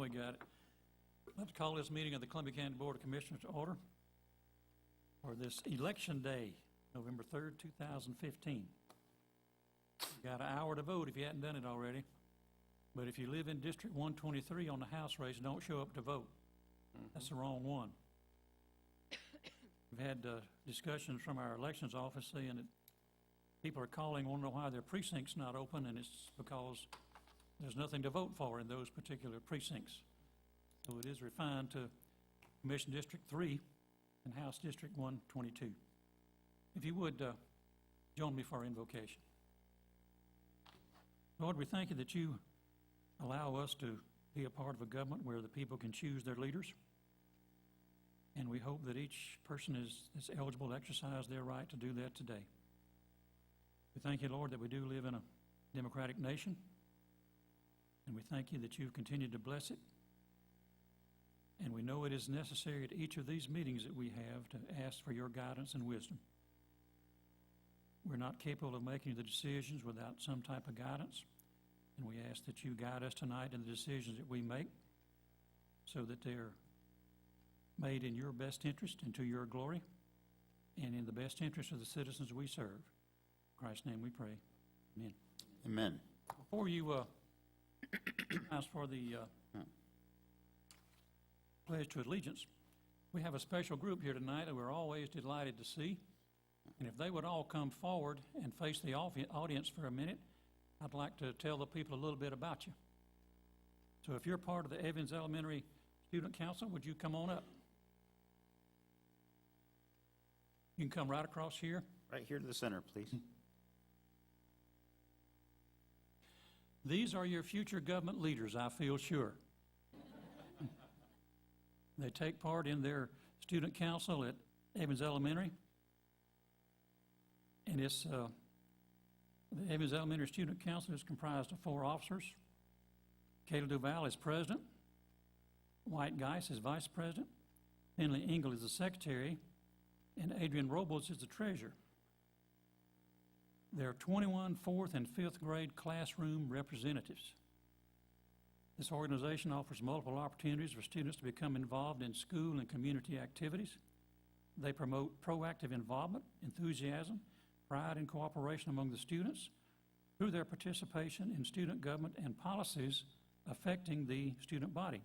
we got it. Let's call this meeting of the Columbia County Board of Commissioners to order for this election day, November 3rd, 2015. You got an hour to vote if you hadn't done it already. But if you live in District 123 on the House race, don't show up to vote. That's the wrong one. We've had discussions from our elections office saying that people are calling, want to know why their precinct's not open, and it's because there's nothing to vote for in those particular precincts. So it is refined to Commission District 3 and House District 122. If you would, join me for our invocation. Lord, we thank you that you allow us to be a part of a government where the people can choose their leaders. And we hope that each person is eligible to exercise their right to do that today. We thank you, Lord, that we do live in a democratic nation. And we thank you that you've continued to bless it. And we know it is necessary at each of these meetings that we have to ask for your guidance and wisdom. We're not capable of making the decisions without some type of guidance. And we ask that you guide us tonight in the decisions that we make so that they're made in your best interest and to your glory and in the best interest of the citizens we serve. In Christ's name we pray. Amen. Amen. Before you ask for the Pledge to Allegiance, we have a special group here tonight that we're always delighted to see. And if they would all come forward and face the audience for a minute, I'd like to tell the people a little bit about you. So if you're part of the Evans Elementary Student Council, would you come on up? You can come right across here. Right here to the center, please. These are your future government leaders, I feel sure. They take part in their student council at Evans Elementary. And it's the Evans Elementary Student Council is comprised of 4 officers. Cato Duval is president. White Geis is vice president. Finley Engel is the secretary. And Adrian Robles is the treasurer. There are 21 4th and 5th grade classroom representatives. This organization offers multiple opportunities for students to become involved in school and community activities. They promote proactive involvement, enthusiasm, pride, and cooperation among the students through their participation in student government and policies affecting the student body.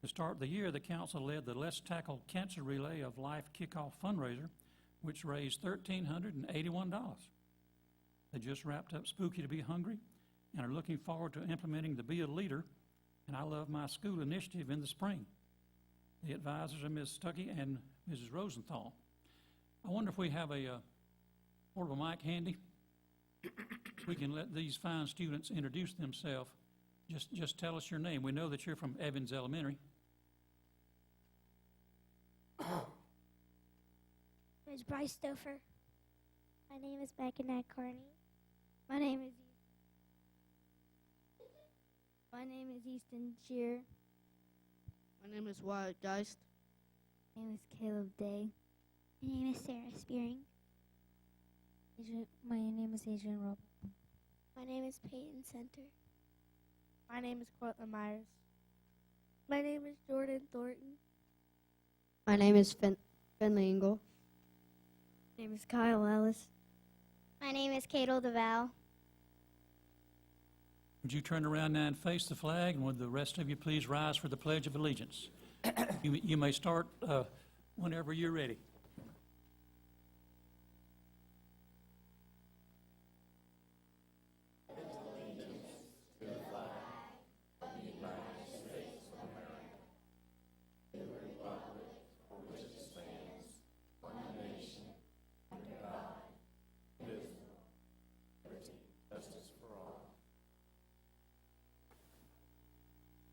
To start the year, the council led the Let's Tackle Cancer Relay of Life kickoff fundraiser, which raised $1,381. They just wrapped up Spooky to Be Hungry and are looking forward to implementing the Be a Leader and I Love My School initiative in the spring. The advisors are Ms. Stuckey and Mrs. Rosenthal. I wonder if we have a portable mic handy. We can let these fine students introduce themselves. Just tell us your name. We know that you're from Evans Elementary. It's Bryce Stouffer. My name is Mackinac Carney. My name is Easton Shear. My name is Wyatt Geist. My name is Caleb Day. My name is Sarah Spearing. My name is Adrian Robles. My name is Peyton Center. My name is Cortland Myers. My name is Jordan Thornton. My name is Finley Engel. My name is Kyle Ellis. My name is Cato Duval. Would you turn around now and face the flag, and would the rest of you please rise for the Pledge of Allegiance? You may start whenever you're ready.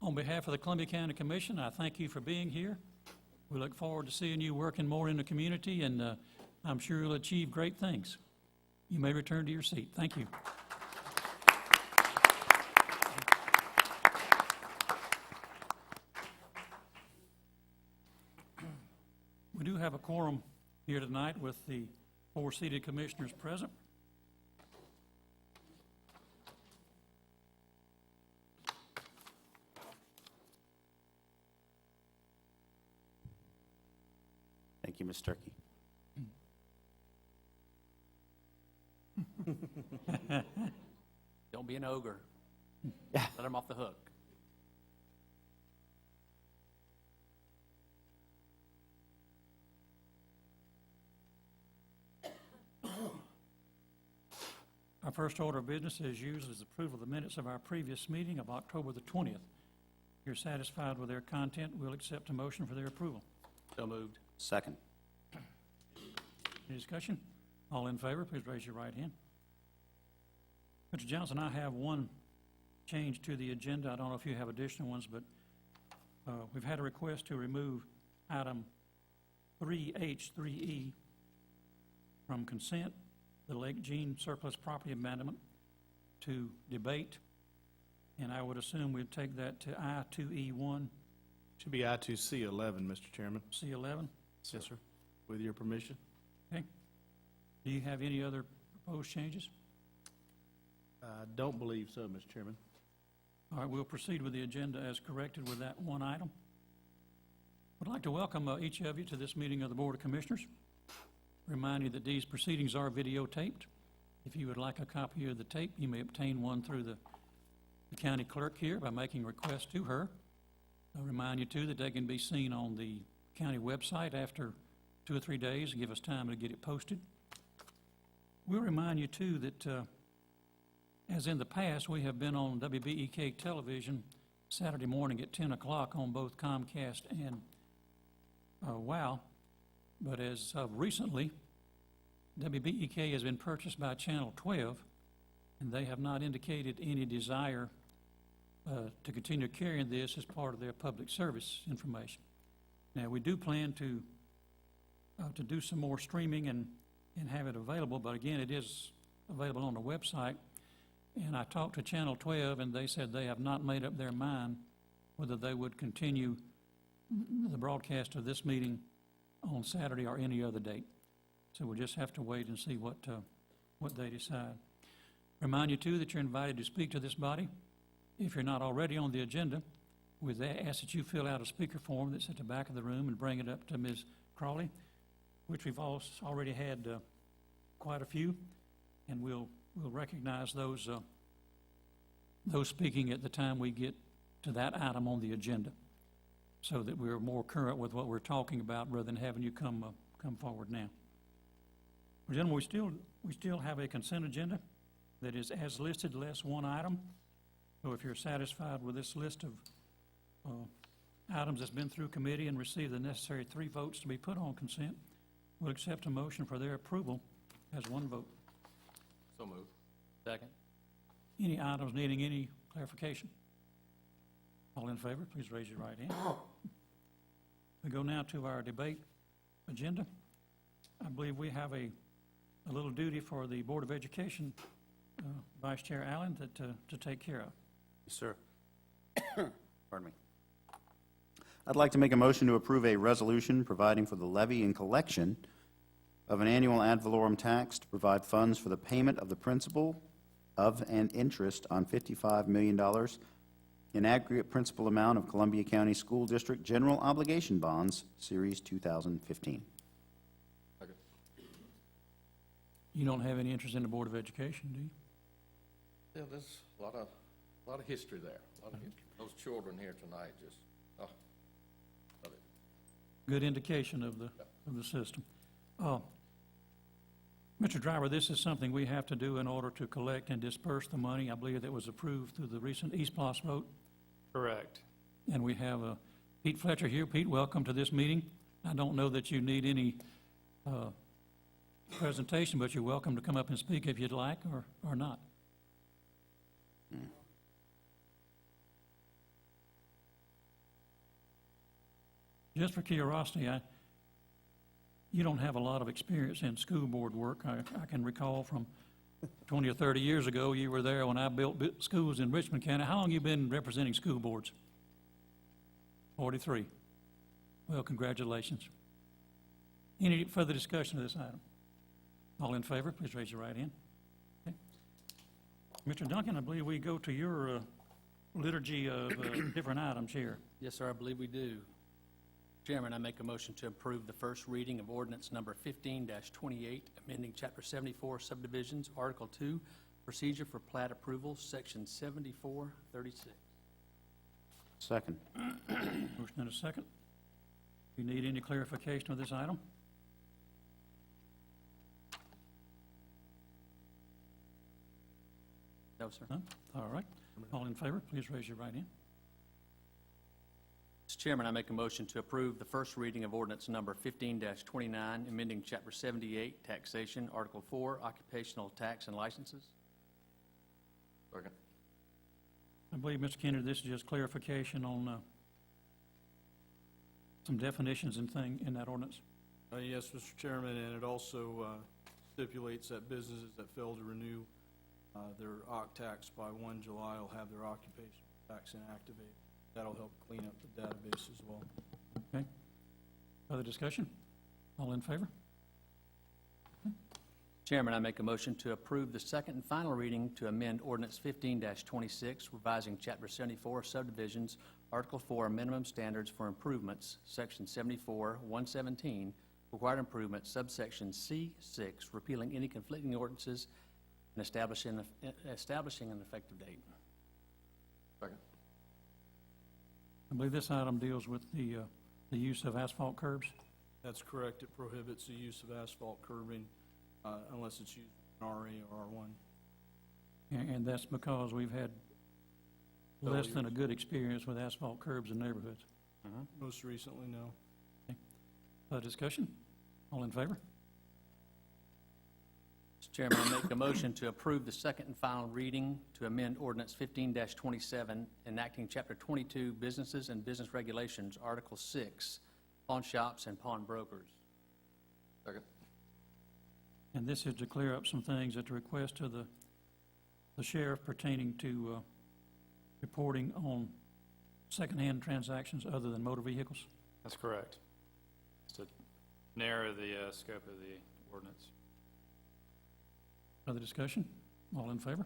On behalf of the Columbia County Commission, I thank you for being here. We look forward to seeing you working more in the community, and I'm sure you'll achieve great things. You may return to your seat. Thank you. We do have a quorum here tonight with the 4 seated commissioners present. Thank you, Ms. Turkey. Don't be an ogre. Let him off the hook. Our first order of business, as usual, is approval of the minutes of our previous meeting of October the 20th. If you're satisfied with their content, we'll accept a motion for their approval. So moved. Second. Any discussion? All in favor, please raise your right hand. Mr. Johnson, I have one change to the agenda. I don't know if you have additional ones, but we've had a request to remove item 3H3E from consent, the Lake Jean surplus property abandonment, to debate, and I would assume we'd take that to I2E1, Should be I2C11, Mr. Chairman. C11. Yes, sir. With your permission. Do you have any other proposed changes? I don't believe so, Mr. Chairman. All right, we'll proceed with the agenda as corrected with that one item. I'd like to welcome each of you to this meeting of the Board of Commissioners. Remind you that these proceedings are videotaped. If you would like a copy of the tape, you may obtain one through the county clerk here by making a request to her. I'll remind you, too, that they can be seen on the county website after 2 or 3 days, give us time to get it posted. We'll remind you, too, that as in the past, we have been on WBEK television Saturday morning at 10 o'clock on both Comcast and WOW. But as of recently, WBEK has been purchased by Channel 12, and they have not indicated any desire to continue carrying this as part of their public service information. Now, we do plan to do some more streaming and have it available, but again, it is available on the website. And I talked to Channel 12, and they said they have not made up their mind whether they would continue the broadcast of this meeting on Saturday or any other date. So we'll just have to wait and see what they decide. Remind you, too, that you're invited to speak to this body. If you're not already on the agenda, we ask that you fill out a speaker form that's at the back of the room and bring it up to Ms. Crawley, which we've already had quite a few, and we'll recognize those speaking at the time we get to that item on the agenda, so that we're more current with what we're talking about rather than having you come forward now. Well, gentlemen, we still have a consent agenda that is as listed, less one item. So if you're satisfied with this list of items that's been through committee and received the necessary 3 votes to be put on consent, we'll accept a motion for their approval as one vote. So moved. Second. Any items needing any clarification? All in favor, please raise your right hand. We go now to our debate agenda. I believe we have a little duty for the Board of Education, Vice Chair Allen, to take care of. Yes, sir. Pardon me. I'd like to make a motion to approve a resolution providing for the levy and collection of an annual ad valorem tax to provide funds for the payment of the principal of and interest on $55 million in aggregate principal amount of Columbia County School District General Obligation Bonds, Series 2015. You don't have any interest in the Board of Education, do you? Yeah, there's a lot of history there, a lot of history. Those children here tonight just, love it. Good indication of the system. Mr. Driver, this is something we have to do in order to collect and disperse the money, I believe, that was approved through the recent East Plos vote. Correct. And we have Pete Fletcher here. Pete, welcome to this meeting. I don't know that you need any presentation, but you're welcome to come up and speak if you'd like or not. Just for curiosity, you don't have a lot of experience in school board work. I can recall from 20 or 30 years ago, you were there when I built schools in Richmond County. How long have you been representing school boards? 43. Well, congratulations. Any further discussion of this item? All in favor, please raise your right hand. Okay. Mr. Duncan, I believe we go to your liturgy of different items here. Yes, sir, I believe we do. Chairman, I make a motion to approve the first reading of ordinance number 15-28, amending Chapter 74 subdivisions, Article 2, Procedure for Plat Approval, Section 7436. Second. Motion and a second. Do you need any clarification of this item? No, sir. None? All right. All in favor, please raise your right hand. Mr. Chairman, I make a motion to approve the first reading of ordinance number 15-29, amending Chapter 78, Taxation, Article 4, Occupational Tax and Licenses. Second. I believe, Mr. Kennedy, this is just clarification on some definitions and thing in that ordinance. Yes, Mr. Chairman, and it also stipulates that businesses that fail to renew their OC tax by 1 July will have their occupation tax inactivated. That'll help clean up the database as well. Okay. Other discussion? All in favor? Chairman, I make a motion to approve the second and final reading to amend ordinance 15-26, revising Chapter 74 subdivisions, Article 4, minimum standards for improvements, Section 74-117, required improvements, subsection C6, repealing any conflicting ordinances and establishing an effective date. Second. I believe this item deals with the use of asphalt curbs. That's correct. It prohibits the use of asphalt curbing unless it's used in RA or R1. And that's because we've had less than a good experience with asphalt curbs in neighborhoods. Most recently, no. Other discussion? All in favor? Mr. Chairman, I make a motion to approve the second and final reading to amend ordinance 15-27, enacting Chapter 22, Businesses and Business Regulations, Article 6, pawn shops and pawnbrokers. Second. And this is to clear up some things at the request of the sheriff pertaining to reporting on secondhand transactions other than motor vehicles. That's correct. Just to narrow the scope of the ordinance. Other discussion? All in favor?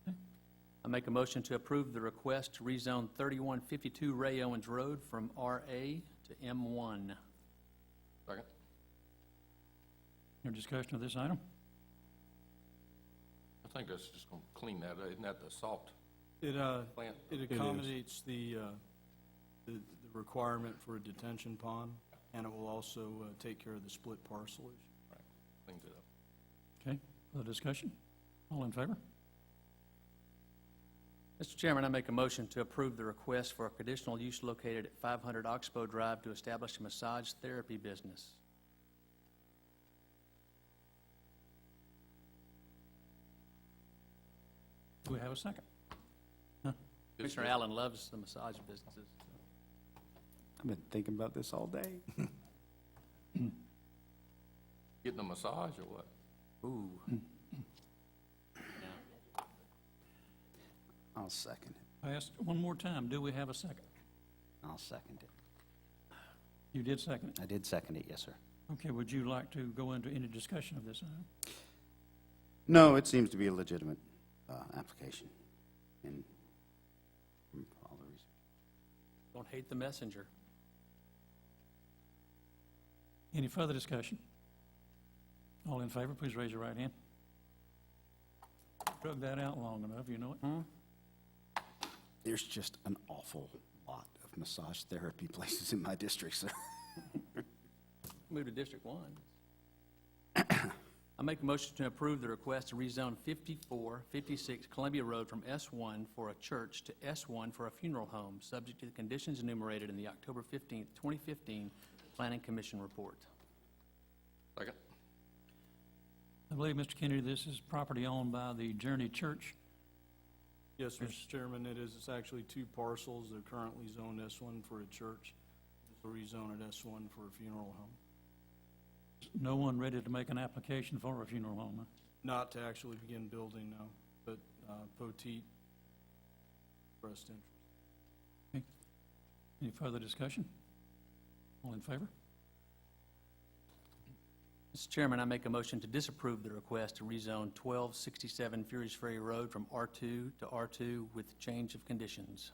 I make a motion to approve the request to rezone 3152 Ray Owens Road from RA to M1. Second. Any discussion of this item? I think that's just going to clean that. Isn't that the salt It plant? it accommodates the requirement for a detention pond, and it will also take care of the split parcel issue. Cleans it up. Okay, other discussion? All in favor? Mr. Chairman, I make a motion to approve the request for a conditional use located at 500 Oxbow Drive to establish a massage therapy business. Do we have a second? Commissioner Allen loves the massage businesses. I've been thinking about this all day. Getting a massage or what? Ooh. I'll second it. I asked one more time, do we have a second? I'll second it. You did second it. I did second it, yes, sir. Okay, would you like to go into any discussion of this item? No, it seems to be a legitimate application. And from all the research. Don't hate the messenger. Any further discussion? All in favor, please raise your right hand. Drug that out long enough, you know it. There's just an awful lot of massage therapy places in my district, sir. Move to District 1. I make a motion to approve the request to rezone 5456 Columbia Road from S1 for a church to S1 for a funeral home, subject to the conditions enumerated in the October 15th, 2015 Planning Commission report. Second. I believe, Mr. Kennedy, this is property owned by the Journey Church. Yes, Mr. Chairman, it is. It's actually two parcels. They're currently zoned S1 for a church. We'll rezone it S1 for a funeral home. No one ready to make an application for a funeral home, huh? Not to actually begin building, no, but Poteet expressed interest. Any further discussion? All in favor? Mr. Chairman, I make a motion to disapprove the request to rezone 1267 Furious Ferry Road from R2 to R2 with change of conditions.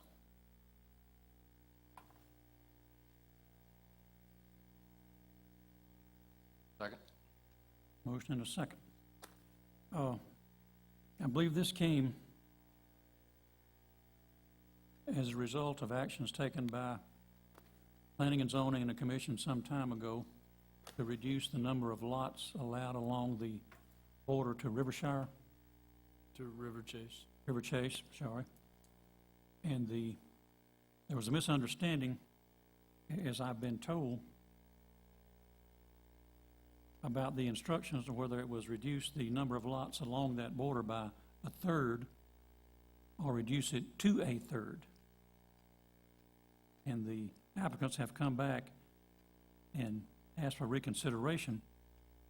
Motion and a second. I believe this came as a result of actions taken by Planning and Zoning and the Commission some time ago to reduce the number of lots allowed along the border to Rivershire, To River Chase. River Chase, sorry. And there was a misunderstanding, as I've been told, about the instructions of whether it was reduce the number of lots along that border by a third or reduce it to a third. And the applicants have come back and asked for reconsideration,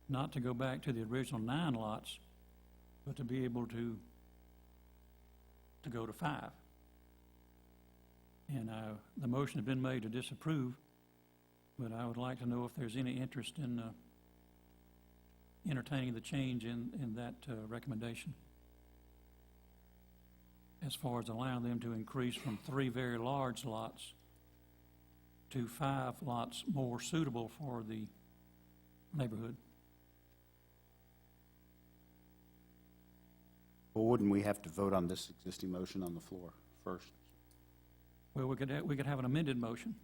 not to go back to the original 9 lots, but to be able to go to 5. And the motion has been made to disapprove, but I would like to know if there's any interest in entertaining the change in that recommendation, as far as allowing them to increase from 3 very large lots to 5 lots more suitable for the neighborhood. Well, wouldn't we have to vote on this existing motion on the floor first? Well, we could have an amended motion.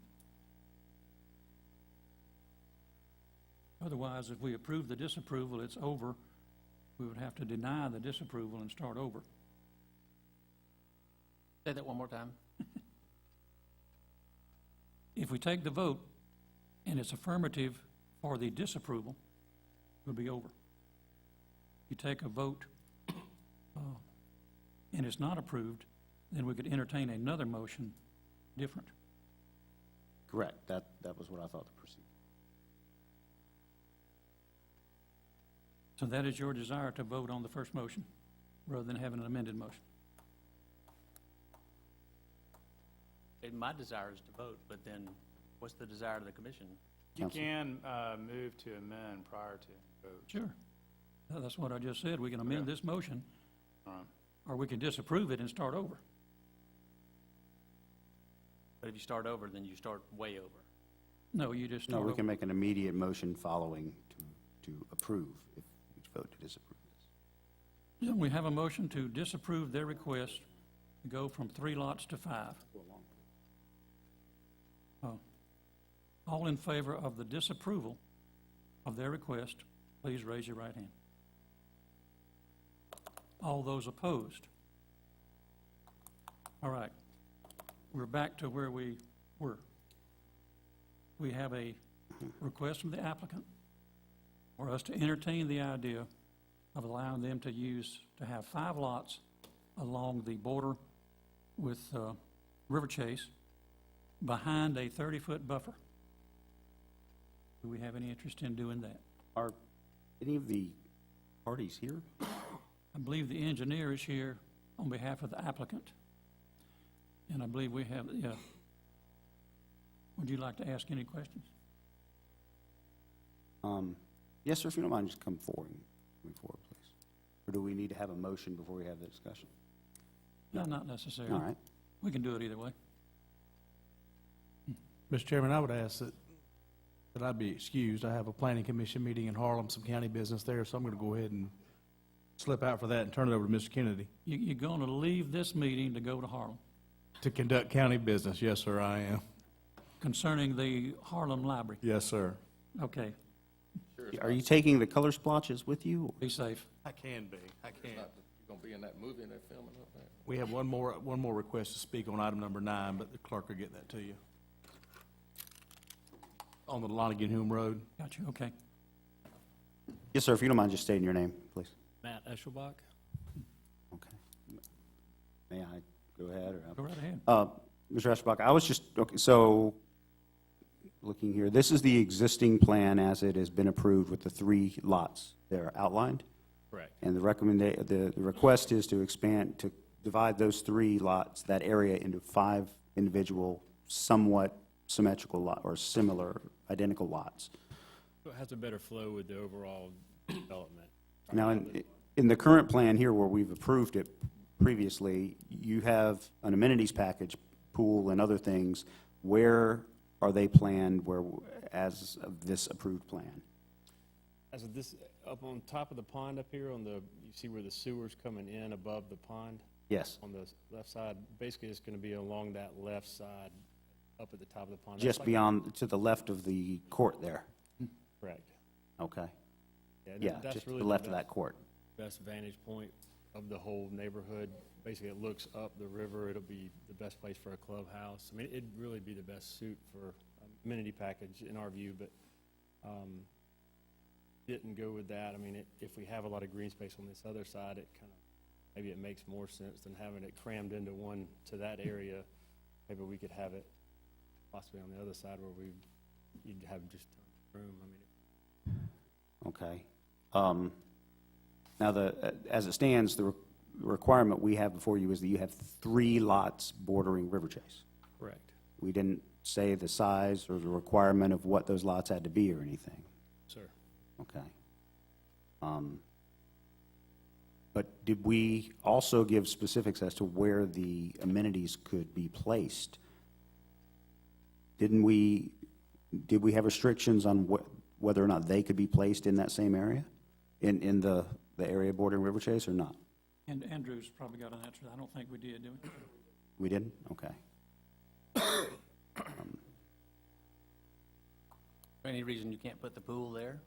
Otherwise, if we approve the disapproval, it's over. We would have to deny the disapproval and start over. Say that one more time. If we take the vote and it's affirmative for the disapproval, we'll be over. If you take a vote and it's not approved, then we could entertain another motion different. Correct. That was what I thought the procedure. So that is your desire to vote on the first motion rather than having an amended motion? My desire is to vote, but then what's the desire of the commission? You Counsel. can move to amend prior to vote. Sure. That's what I just said. We can amend Okay. this motion, All right. or we can disapprove it and start over. But if you start over, then you start way over. No, you just No, start we over. can make an immediate motion following to approve if we vote to disapprove this. Then we have a motion to disapprove their request to go from 3 lots to 5. All in favor of the disapproval of their request, please raise your right hand. All those opposed? All right. We're back to where we were. We have a request from the applicant for us to entertain the idea of allowing them to have 5 lots along the border with River Chase behind a 30-foot buffer. Do we have any interest in doing that? Are any of the parties here? I believe the engineer is here on behalf of the applicant. And I believe we have, yeah. Would you like to ask any questions? Yes, sir, if you don't mind, just come forward, please. Or do we need to have a motion before we have the discussion? No, not necessarily. All right. We can do it either way. Mr. Chairman, I would ask that I be excused. I have a planning commission meeting in Harlem, some county business there, so I'm going to go ahead and slip out for that and turn it over to Mr. Kennedy You're going to leave this meeting to go to Harlem to conduct county business. Yes, sir, I am. concerning the Harlem Library. Yes, sir. Okay, Are you taking the color splotches with you? be safe. I can be. I It's can. not, you're gonna be in that movie they're filming up there? We have one more request to speak on item number 9, but the clerk will get that to you. On the Lonigan Road. Got you, okay. Yes, sir, if you don't mind just stating your name, please. Matt Eschelbach. Okay. May I go ahead? Or Go right ahead. Mr. Eschbach, I was just, okay, so, looking here, this is the existing plan as it has been approved with the 3 lots there outlined? Correct. And the request is to expand, to divide those 3 lots, that area, into 5 individual, somewhat symmetrical lot, or similar, identical lots. It has a better flow with the overall development. Now, in the current plan here, where we've approved it previously, you have an amenities package, pool and other things. Where are they planned as of this approved plan? As of this, up on top of the pond up here on the, you see where the sewer's coming in above the pond? Yes, On the left side, basically it's gonna be along that left side, up at the top of the pond. That's just like- beyond, to the left of the court there. Correct. Okay. and Yeah, that's just to really the left of that court. best vantage point of the whole neighborhood. Basically, it looks up the river. It'll be the best place for a clubhouse. I mean, it'd really be the best suit for amenity package in our view, but didn't go with that. I mean, if we have a lot of green space on this other side, it kind of, maybe it makes more sense than having it crammed into one to that area. Maybe we could have it possibly on the other side where you'd have just tons of room. I mean, Okay. Now, as it stands, the requirement we have before you is that you have 3 lots bordering River Chase. correct. We didn't say the size or the requirement of what those lots had to be or anything. Sir. Okay. But did we also give specifics as to where the amenities could be placed? Did we have restrictions on whether or not they could be placed in that same area? In the area bordering River Chase or not? And Andrew's probably got an answer. I don't think we did, do we? We didn't? Okay. Any reason you can't put the pool there?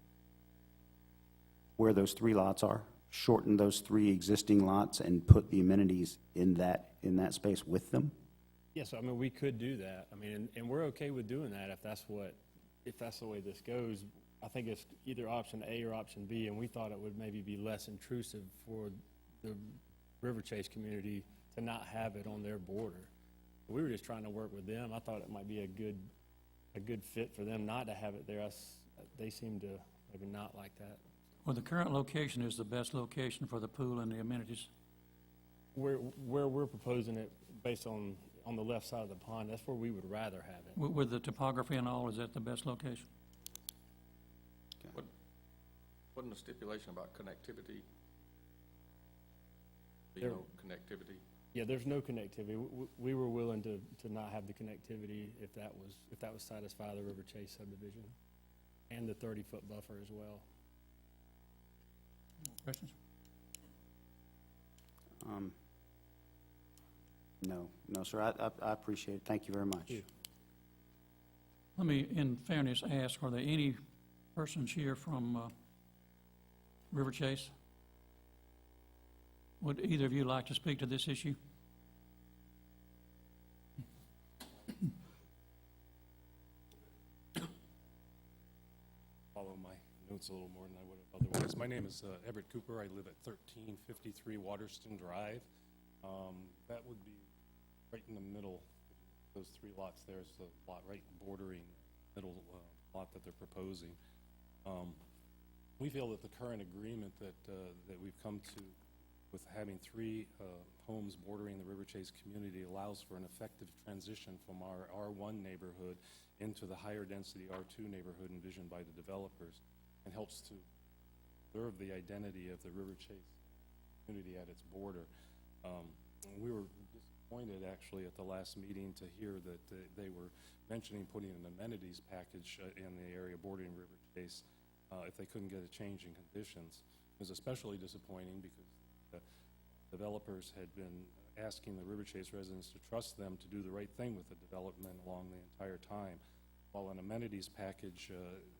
Where those 3 lots are, shorten those 3 existing lots and put the amenities in that space with them? Yes, I mean, we could do that. I mean, and we're okay with doing that if that's the way this goes. I think it's either option A or option B, and we thought it would maybe be less intrusive for the River Chase community to not have it on their border. We were just trying to work with them. I thought it might be a good fit for them not to have it there. They seem to maybe not like that. Well, the current location is the best location for the pool and the amenities. Where we're proposing it, based on the left side of the pond, that's where we would rather have it. With the topography and all, is that the best location? Wasn't a stipulation about connectivity? There- Connectivity? Yeah, there's no connectivity. We were willing to not have the connectivity if that would satisfy the River Chase subdivision and the 30-foot buffer as well. Questions? No, sir. I appreciate it. Thank you very much. you. Let me, in fairness, ask, are there any persons here from River Chase? Would either of you like to speak to this issue? Follow my notes a little more than I would have otherwise. My name is Everett Cooper. I live at 1353 Waterston Drive. That would be right in the middle. Those 3 lots there is the lot right bordering middle lot that they're proposing. We feel that the current agreement that we've come to with having 3 homes bordering the River Chase community allows for an effective transition from our R1 neighborhood into the higher density R2 neighborhood envisioned by the developers, and helps to preserve the identity of the River Chase community at its border. We were disappointed actually at the last meeting to hear that they were mentioning putting an amenities package in the area bordering River Chase if they couldn't get a change in conditions. It was especially disappointing because the developers had been asking the River Chase residents to trust them to do the right thing with the development along the entire time. While an amenities package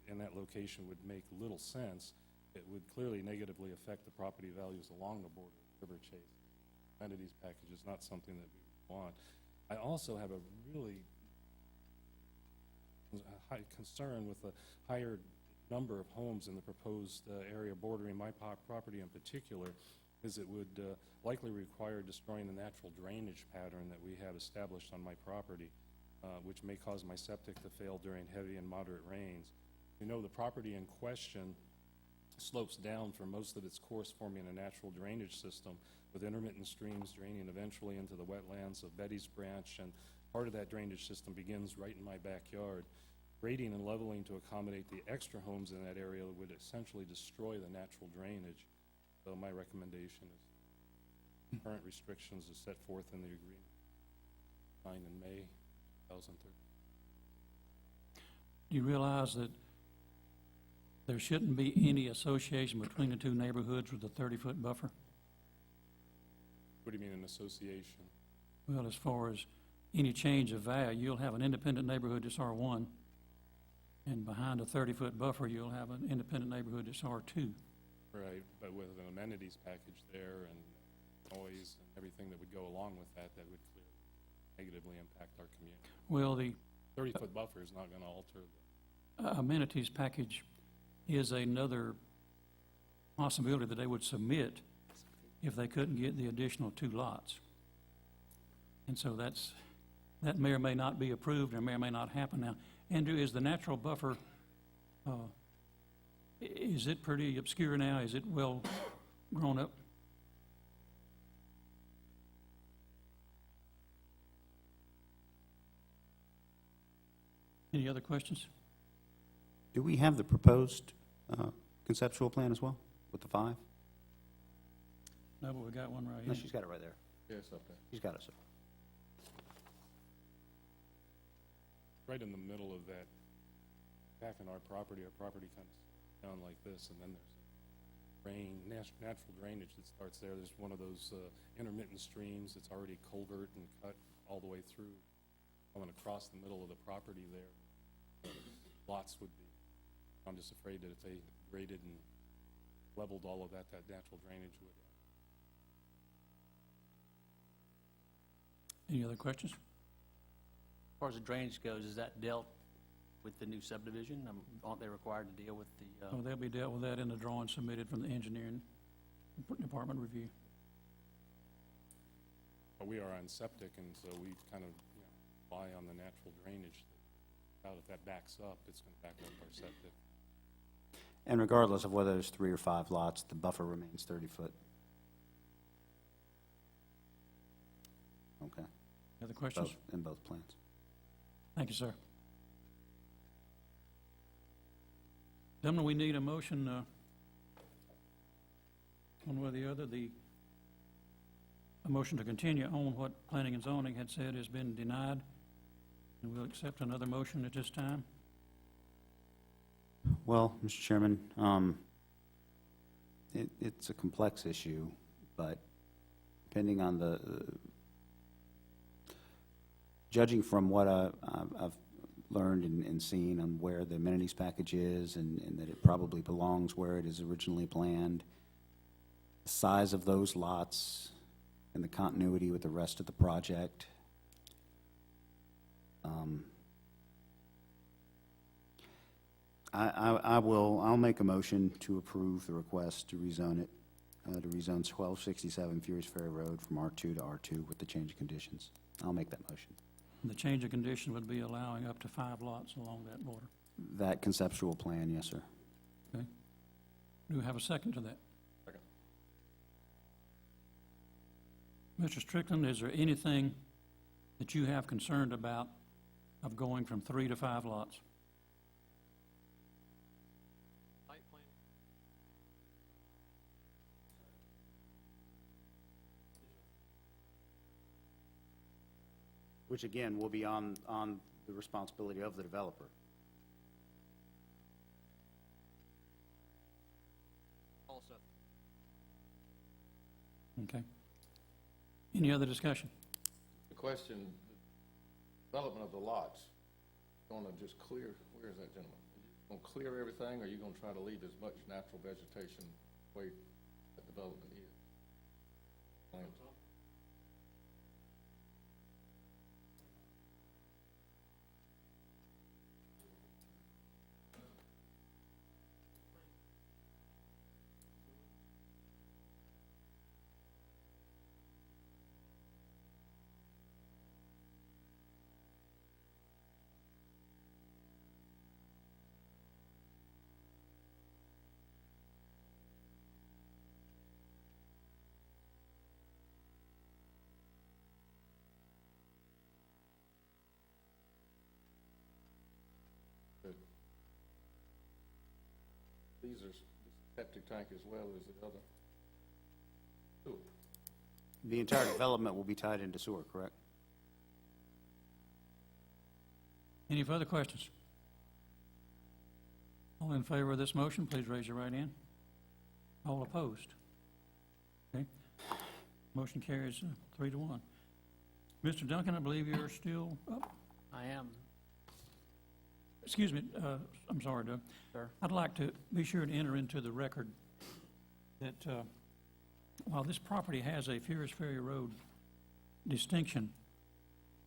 in that location would make little sense, it would clearly negatively affect the property values along the border of River Chase. Amenities package is not something that we want. I also have a really high concern with the higher number of homes in the proposed area bordering my property in particular, is it would likely require destroying the natural drainage pattern that we have established on my property, which may cause my septic to fail during heavy and moderate rains. You know, the property in question slopes down for most of its course, forming a natural drainage system with intermittent streams draining eventually into the wetlands of Betty's Branch, and part of that drainage system begins right in my backyard. Grading and leveling to accommodate the extra homes in that area would essentially destroy the natural drainage. So my recommendation is current restrictions as set forth in the agreement signed in May 2013. Do you realize that there shouldn't be any association between the two neighborhoods with the 30-foot buffer? What do you mean an association? Well, as far as any change of value, you'll have an independent neighborhood that's R1, and behind a 30-foot buffer, you'll have an independent neighborhood that's R2. Right, but with an amenities package there and noise and everything that would go along with that, that would clearly negatively impact our community. Well, the 30-foot buffer is not going to alter the, amenities package is another possibility that they would submit if they couldn't get the additional 2 lots. And so that may or may not be approved, or may or may not happen. Now, Andrew, is the natural buffer, is it pretty obscure now? Is it well grown up? Any other questions? Do we have the proposed conceptual plan as well, with the 5? No, but we got one right No, here. she's got it right there. Yes, up there. She's got it, sir. right in the middle of that, back in our property kind of down like this, and then there's natural drainage that starts there. There's one of those intermittent streams that's already culvert and cut all the way through, going across the middle of the property there. Lots would be, I'm just afraid that if they graded and leveled all of that, that natural drainage would. Any other questions? As far as the drainage goes, is that dealt with the new subdivision? Aren't they required to deal with the, Oh, they'll be dealt with that in the drawing submitted from the engineering department review. But we are on septic, and so we kind of, rely on the natural drainage. If that backs up, it's going to back up our septic. And regardless of whether there's 3 or 5 lots, the buffer remains 30 foot. Okay. Other questions? In both plans. Thank you, sir. Gentlemen, we need a motion, one way or the other. A motion to continue on what planning and zoning had said has been denied, and we'll accept another motion at this time. Well, Mr. Chairman, it's a complex issue, but depending on judging from what I've learned and seen on where the amenities package is and that it probably belongs where it is originally planned, the size of those lots and the continuity with the rest of the project, I'll make a motion to approve the request to rezone it, to rezone 1267 Furious Ferry Road from R2 to R2 with the change of conditions. I'll make that motion. The change of condition would be allowing up to 5 lots along that border. That conceptual plan, yes, sir. Okay. Do we have a second to that? Second. Mr. Strickland, is there anything that you have concerned about of going from 3 to 5 lots? Which again will be on the responsibility of the developer. also? Okay. Any other discussion? The question, development of the lots, going to just clear, where is that gentleman? Going to clear everything, or are you going to try to leave as much natural vegetation where that development is? Plans. These are septic tank as well as the other. Ooh. The entire development will be tied into sewer, correct? Any further questions? All in favor of this motion, please raise your right hand. All opposed? Okay. Motion carries 3-1. Mr. Duncan, I believe you're still up. I am, Excuse me, I'm sorry, Doug. sir. I'd like to be sure to enter into the record that while this property has a Furious Ferry Road distinction,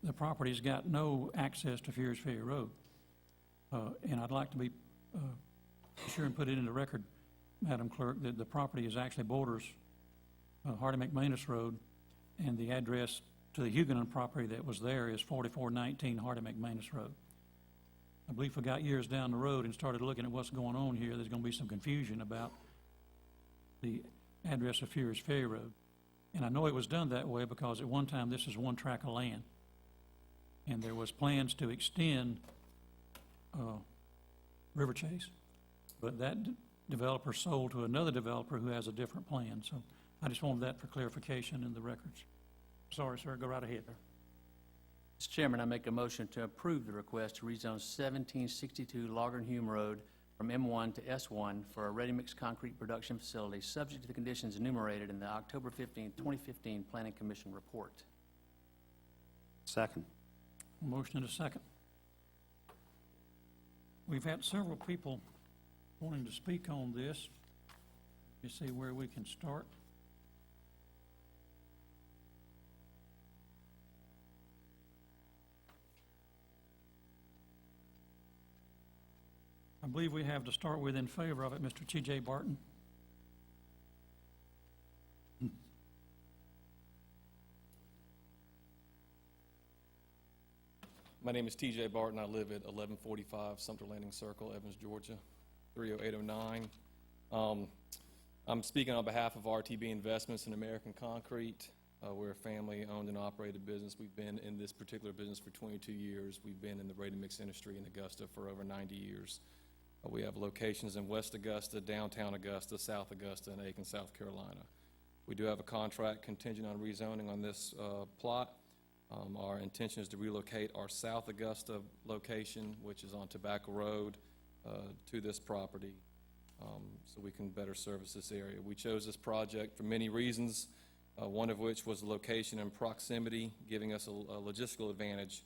the property's got no access to Furious Ferry Road. And I'd like to be sure and put it in the record, Madam Clerk, that the property is actually borders Hardy McManus Road, and the address to the Huguenon property that was there is 4419 Hardy McManus Road. I believe if we got years down the road and started looking at what's going on here, there's going to be some confusion about the address of Furious Ferry Road. And I know it was done that way because at one time this is one tract of land. And there was plans to extend River Chase, but that developer sold to another developer who has a different plan. So I just wanted that for clarification in the records. Sorry, sir, go right ahead. Mr. Chairman, I make a motion to approve the request to rezone 1762 Loggerhume Road from M1 to S1 for a ready-mix concrete production facility, subject to the conditions enumerated in the October 15, 2015 Planning Commission report. Second. Motion and a second. We've had several people wanting to speak on this. Let me see where we can start. I believe we have to start with in favor of it, Mr. T.J. Barton. My name is TJ Barton. I live at 1145 Sumter Landing Circle, Evans, Georgia, 30809. I'm speaking on behalf of RTB Investments and American Concrete. We're a family-owned and operated business. We've been in this particular business for 22 years. We've been in the ready-mix industry in Augusta for over 90 years. We have locations in West Augusta, downtown Augusta, South Augusta, and Aiken, South Carolina. We do have a contract contingent on rezoning on this plot. Our intention is to relocate our South Augusta location, which is on Tobacco Road, to this property so we can better service this area. We chose this project for many reasons, one of which was the location and proximity, giving us a logistical advantage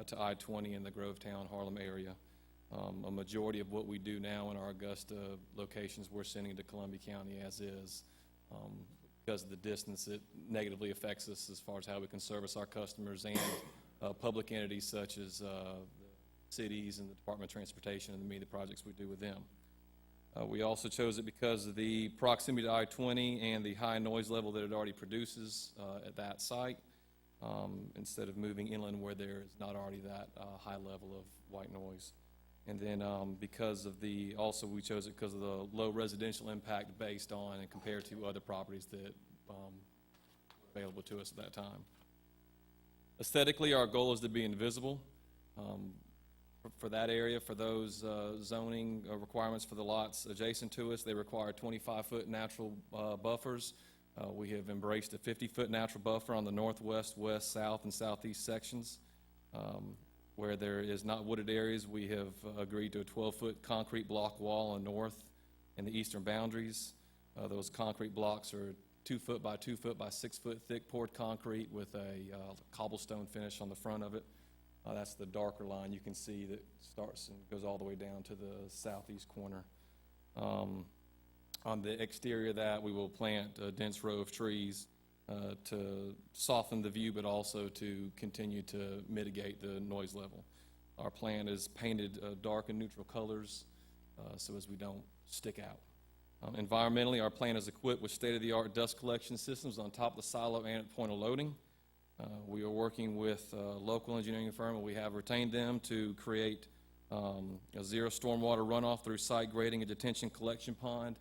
to I-20 in the Grovetown, Harlem area. A majority of what we do now in our Augusta locations, we're sending to Columbia County as is. Because of the distance, it negatively affects us as far as how we can service our customers and public entities such as the cities and the Department of Transportation and the many projects we do with them. We also chose it because of the proximity to I-20 and the high noise level that it already produces at that site, instead of moving inland where there is not already that high level of white noise. And then because of also we chose it because of the low residential impact based on and compared to other properties that were available to us at that time. Aesthetically, our goal is to be invisible. For that area, for those zoning requirements for the lots adjacent to us, they require 25-foot natural buffers. We have embraced a 50-foot natural buffer on the northwest, west, south, and southeast sections. Where there is not wooded areas, we have agreed to a 12-foot concrete block wall on north and the eastern boundaries. Those concrete blocks are 2-foot by 2-foot by 6-foot thick poured concrete with a cobblestone finish on the front of it. That's the darker line you can see that starts and goes all the way down to the southeast corner. On the exterior of that, we will plant a dense row of trees to soften the view, but also to continue to mitigate the noise level. Our plan is painted dark and neutral colors so as we don't stick out. Environmentally, our plan is equipped with state-of-the-art dust collection systems on top of the silo and at point of loading. We are working with a local engineering firm, and we have retained them to create a zero stormwater runoff through site grading a detention collection pond.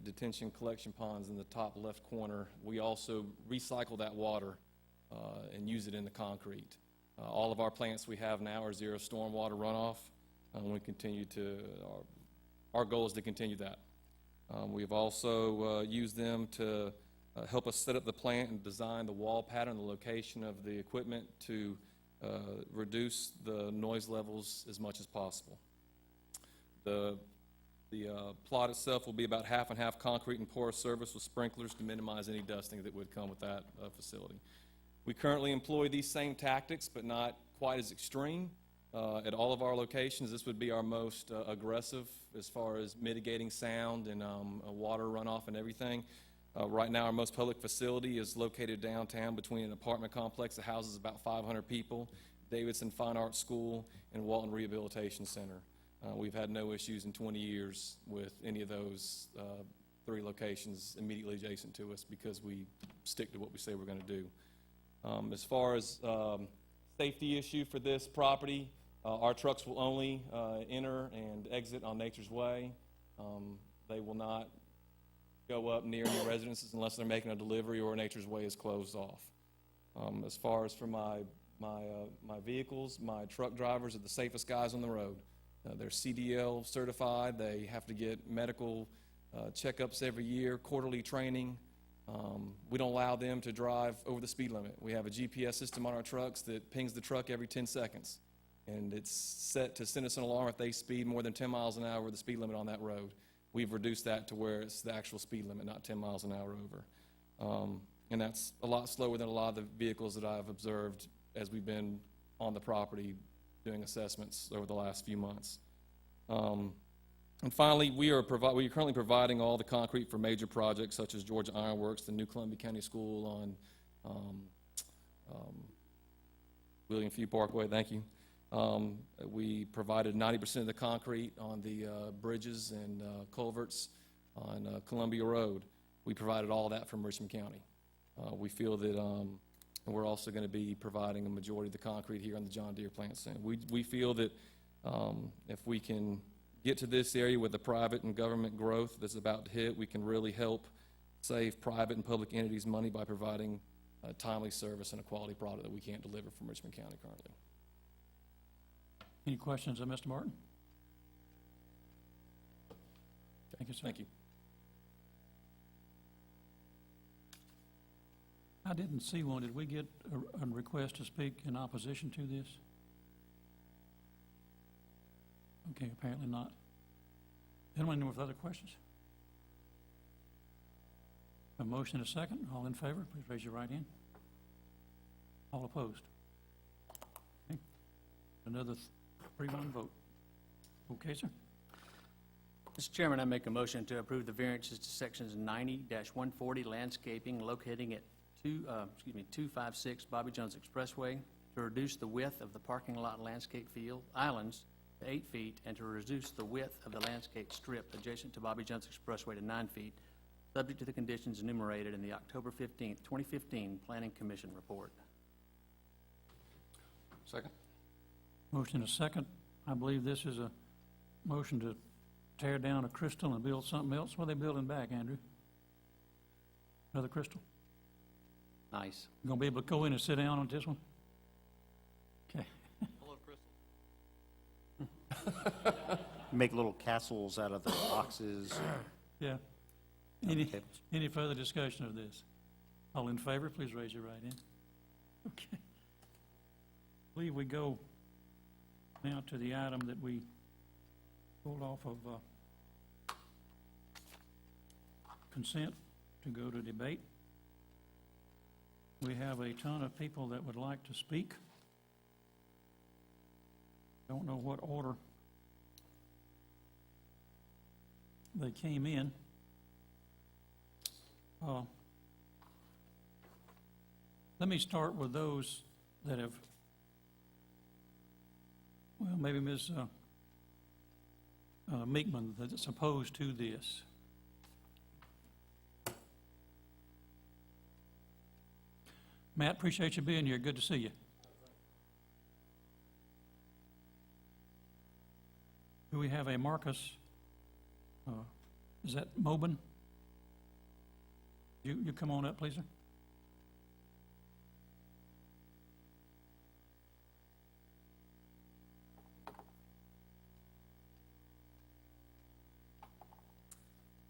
Detention collection ponds in the top left corner. We also recycle that water and use it in the concrete. All of our plants we have now are zero stormwater runoff. We continue to, our goal is to continue that. We've also used them to help us set up the plant and design the wall pattern, the location of the equipment to reduce the noise levels as much as possible. The The plot itself will be about half and half concrete and porous surface with sprinklers to minimize any dusting that would come with that facility. We currently employ these same tactics, but not quite as extreme. At all of our locations, this would be our most aggressive as far as mitigating sound and water runoff and everything. Right now, our most public facility is located downtown between an apartment complex that houses about 500 people, Davidson Fine Arts School, and Walton Rehabilitation Center. We've had no issues in 20 years with any of those 3 locations immediately adjacent to us because we stick to what we say we're going to do. As far as safety issue for this property, our trucks will only enter and exit on Nature's Way. They will not go up near any residences unless they're making a delivery or Nature's Way is closed off. As far as for my vehicles, my truck drivers are the safest guys on the road. They're CDL certified. They have to get medical checkups every year, quarterly training. We don't allow them to drive over the speed limit. We have a GPS system on our trucks that pings the truck every 10 seconds. And it's set to send us an alarm if they speed more than 10 miles an hour, the speed limit on that road. We've reduced that to where it's the actual speed limit, not 10 miles an hour over. And that's a lot slower than a lot of the vehicles that I've observed as we've been on the property doing assessments over the last few months. And finally, we are currently providing all the concrete for major projects such as Georgia Iron Works, the new Columbia County School on William Few Parkway, thank you. We provided 90% of the concrete on the bridges and culverts on Columbia Road. We provided all that from Richmond County. We feel that, and we're also going to be providing a majority of the concrete here on the John Deere plant soon. We feel that if we can get to this area with the private and government growth that's about to hit, we can really help save private and public entities money by providing a timely service and a quality product that we can't deliver from Richmond County currently. Any questions of Mr. Martin? Thank you, sir. Thank you. I didn't see one. Did we get a request to speak in opposition to this? Okay, apparently not. Anyone with other questions? A motion and a second. All in favor, please raise your right hand. All opposed? Okay. Another 3-1 vote. Okay, sir. Mr. Chairman, I make a motion to approve the variances to sections 90-140 landscaping locating at 256 Bobby Jones Expressway to reduce the width of the parking lot landscape field islands to 8 feet and to reduce the width of the landscape strip adjacent to Bobby Jones Expressway to 9 feet, subject to the conditions enumerated in the October 15th, 2015 Planning Commission report. Second? Motion and a second. I believe this is a motion to tear down a Crystal and build something else. What are they building back, Andrew? Another Crystal? Nice. You gonna be able to go in and sit down on this one? Okay. Hello, Crystal. Make little castles out of the boxes. Yeah. tables. Any further discussion of this? All in favor, please raise your right hand. Okay. I believe we go now to the item that we pulled off of consent to go to debate. We have a ton of people that would like to speak. Don't know what order they came in. Let me start with those that have, well, maybe Ms. Meekman, that's opposed to this. Matt, appreciate you being here. Good to see you. Do we have a Marcus? Is that Mobin? You come on up, please, sir.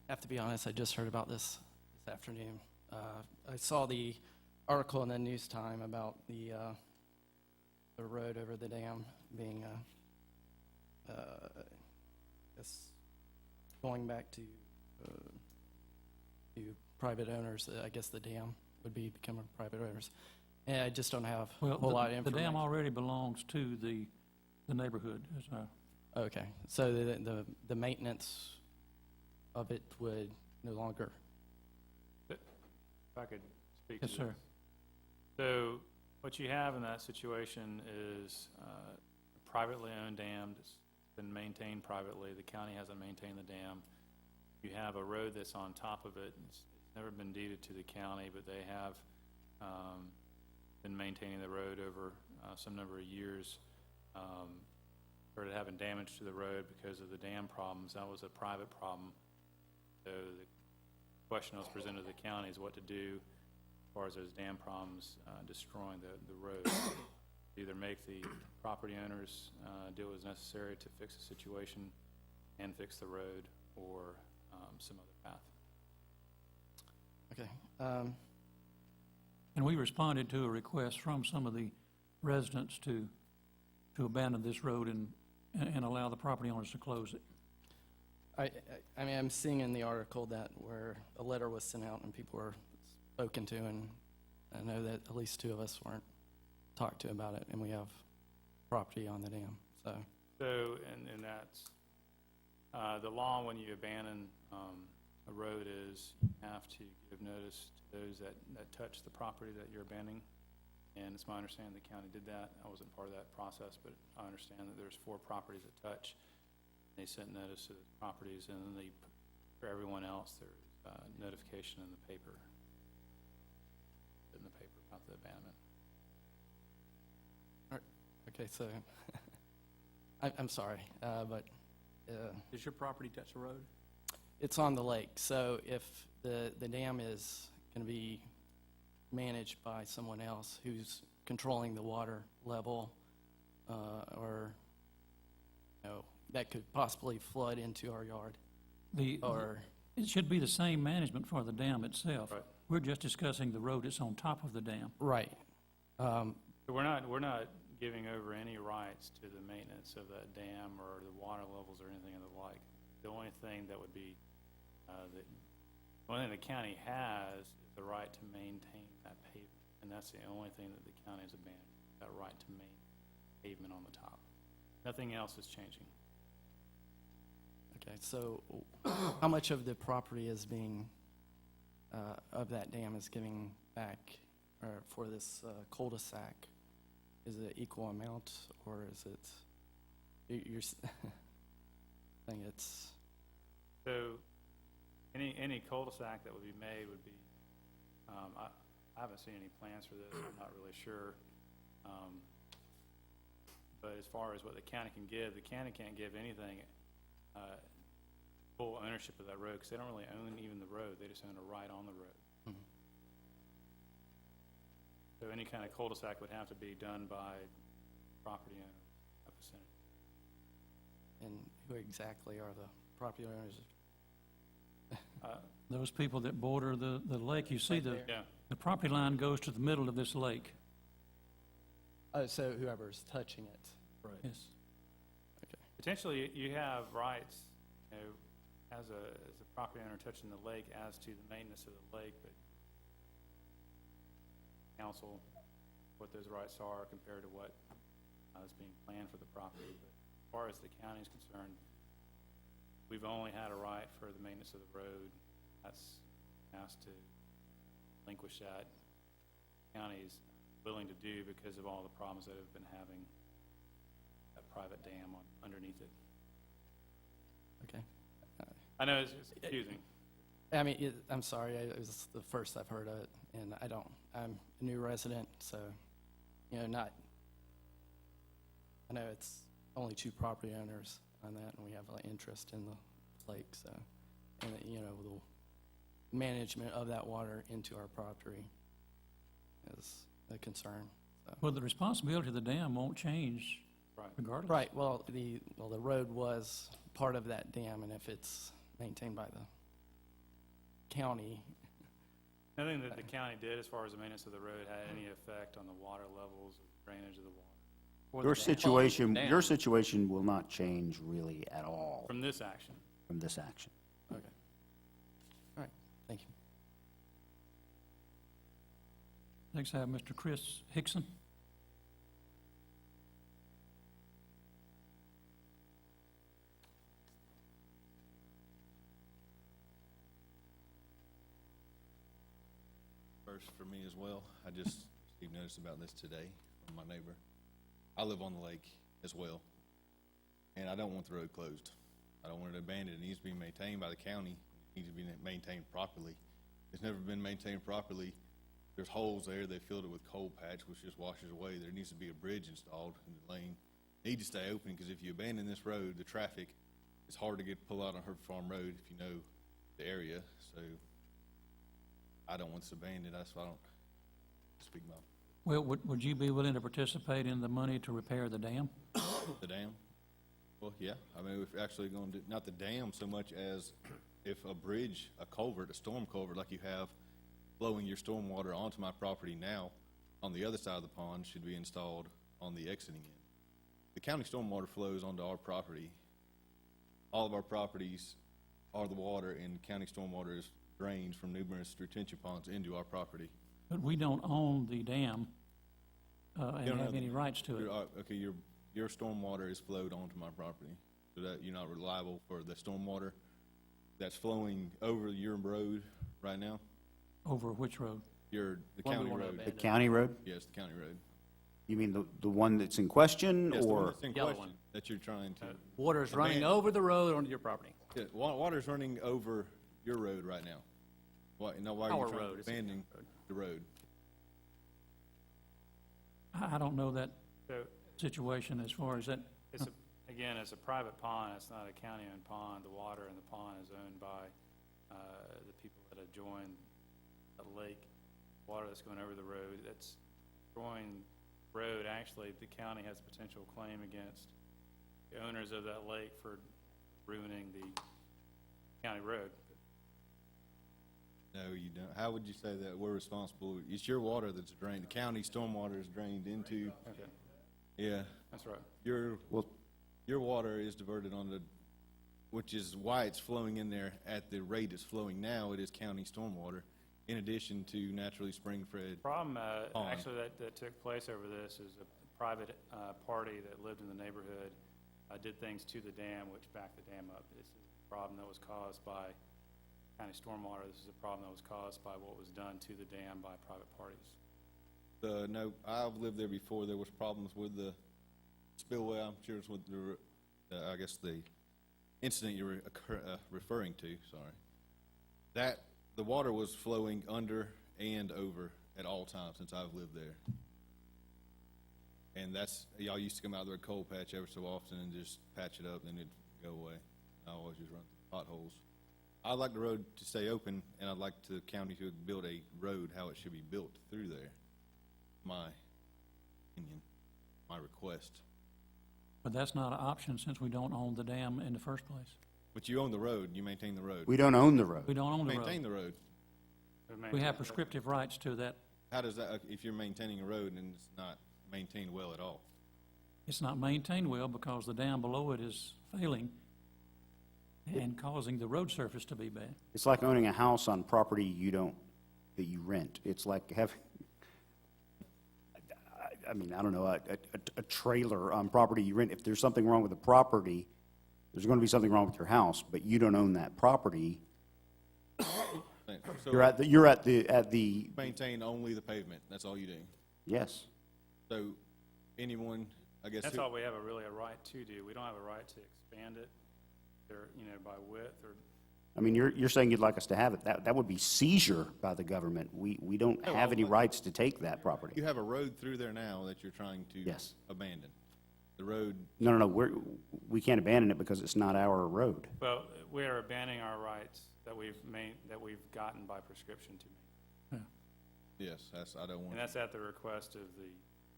I have to be honest, I just heard about this afternoon. I saw the article in the News Time about the road over the dam being going back to private owners. I guess the dam would be becoming private owners. And I just don't have a Well, whole lot of the information. dam already belongs to the neighborhood, as I Okay, so the maintenance of it would no longer, If I could speak to Yes, this. sir. So what you have in that situation is a privately owned dam that's been maintained privately. The county hasn't maintained the dam. You have a road that's on top of it. It's never been deeded to the county, but they have been maintaining the road over some number of years. Started having damage to the road because of the dam problems. That was a private problem. So the question that was presented to the county is what to do as far as those dam problems destroying the road. Either make the property owners do what is necessary to fix the situation and fix the road, or some other path. okay. And we responded to a request from some of the residents to abandon this road and allow the property owners to close it. I mean, I'm seeing in the article that where a letter was sent out and people were spoken to, and I know that at least 2 of us weren't talked to about it, and we have property on the dam, so. So, and that's, the law when you abandon a road is you have to give notice to those that touch the property that you're abandoning. And it's my understanding the county did that. I wasn't part of that process, but I understand that there's 4 properties that touch. They sent notice to the properties, and then for everyone else, there's notification in the paper. About the abandonment. Okay, so, I'm sorry, but Does your property touch a road? it's on the lake, so if the dam is going to be managed by someone else who's controlling the water level, or, that could possibly flood into our yard, or, Mm-hmm. It should be the same management for the dam itself. Right. We're just discussing the road that's on top of the dam. right. So we're not giving over any rights to the maintenance of that dam or the water levels or anything of the like. The only thing that would be, the only thing the county has is the right to maintain that pavement. And that's the only thing that the county has abandoned, that right to maintain pavement on the top. Nothing else is changing. Okay, so how much of the property is being, of that dam is giving back, or for this cul-de-sac? Is it equal amount, or is it, I think it's, So any cul-de-sac that would be made would be, I haven't seen any plans for this, I'm not really sure. But as far as what the county can give, the county can't give anything full ownership of that road, because they don't really own even the road, they just own a right on the road. Mhm. So any kind of cul-de-sac would have to be done by property owner of vicinity. and who exactly are the property owners? Those people that border the lake, you see Right the, there. Yeah, the property line goes to the middle of this lake. Oh, so whoever's touching it. Right. Yes. potentially you have rights, as a property owner touching the lake as to the maintenance of the lake, but council, what those rights are compared to what is being planned for the property. But as far as the county is concerned, we've only had a right for the maintenance of the road. That's asked to relinquish that. County's willing to do because of all the problems that have been having that private dam underneath it. Okay. I know it's confusing. I mean, I'm sorry, it was the first I've heard of it, and I'm a new resident, so, I know it's only 2 property owners on that, and we have an interest in the lake, so, and, the management of that water into our property is a concern, so. Well, the responsibility of the dam won't change Right. regardless. Right, well, the road was part of that dam, and if it's maintained by the county, Nothing that the county did as far as the maintenance of the road had any effect on the water levels or drainage of the water Your situation will not change really at all from this action. from this action. Okay. All right, thank you. Next, I have Mr. Chris Hickson. First for me as well, I just received notice about this today from my neighbor. I live on the lake as well, and I don't want the road closed. I don't want it abandoned. It needs to be maintained by the county. It needs to be maintained properly. It's never been maintained properly. There's holes there. They filled it with coal patch, which just washes away. There needs to be a bridge installed in the lane. It needs to stay open, because if you abandon this road, the traffic, it's hard to pull out on Herb Farm Road if you know the area. So I don't want this abandoned. That's why I don't speak about Well, would you be willing to participate in the money to repair the dam? the dam. Well, yeah. I mean, we're actually going to do, not the dam so much as if a bridge, a culvert, a storm culvert like you have flowing your storm water onto my property now on the other side of the pond should be installed on the exiting end. The county stormwater flows onto our property. All of our properties are the water, and county stormwater is drains from numerous retention ponds into our property. But we don't own the dam You and don't have know any rights to it. Okay, your stormwater is flowed onto my property, so that you're not reliable for the stormwater that's flowing over your road right now. Over which road? The One we county wanna road. The abandon. county road? Yes, the county road. You mean the one that's in question, Yes, the one or? that's in The other question one. that you're trying to. Water is running Abandon. over the road onto your property. Yeah, water's running over your road right now. Why are Our you trying road, to it's a abandon road. the road? I don't know that So situation as far as that. it's again, it's a private pond. It's not a county-owned pond. The water in the pond is owned by the people that adjoin the lake. Water that's going over the road, that's going road, actually, the county has a potential claim against the owners of that lake for ruining the county road. No, you don't. How would you say that we're responsible? It's your water that's drained. The county stormwater is drained into, Okay, yeah. that's right. Your water is diverted on the, which is why it's flowing in there at the rate it's flowing now. It is county stormwater, in addition to naturally spring-fed. Problem, Pond. actually, that took place over this is a private party that lived in the neighborhood did things to the dam, which backed the dam up. This is a problem that was caused by county stormwater. This is a problem that was caused by what was done to the dam by private parties. No, I've lived there before. There was problems with the spillway. I'm sure it's with I guess the incident you're referring to, sorry. That, the water was flowing under and over at all times since I've lived there. And y'all used to come out there with a coal patch every so often and just patch it up, and it'd go away. I always just run through potholes. I'd like the road to stay open, and I'd like the county to build a road how it should be built through there. My opinion, my request. But that's not an option since we don't own the dam in the first place. But you own the road, you maintain the road. We don't own the road. We don't own the Maintain road. the road. We have prescriptive rights to that. How does that, if you're maintaining a road and it's not maintained well at all? It's not maintained well because the dam below it is failing and causing the road surface to be bad. It's like owning a house on property that you rent. It's like having, I mean, I don't know, a trailer on property you rent. If there's something wrong with the property, there's going to be something wrong with your house, but you don't own that property. So You're at the, maintain only the pavement, that's all you do. yes. So anyone, I guess. That's all we have a right to do. We don't have a right to expand it, or, by width or. I mean, you're saying you'd like us to have it. That would be seizure by the government. We don't No, have any well, rights to take that property. You have a road through there now that you're trying to. Yes. Abandon. The road, No, we can't abandon it because it's not our road. Well, we are abandoning our rights that we've gotten by prescription to make. yes, I don't want. And that's at the request of the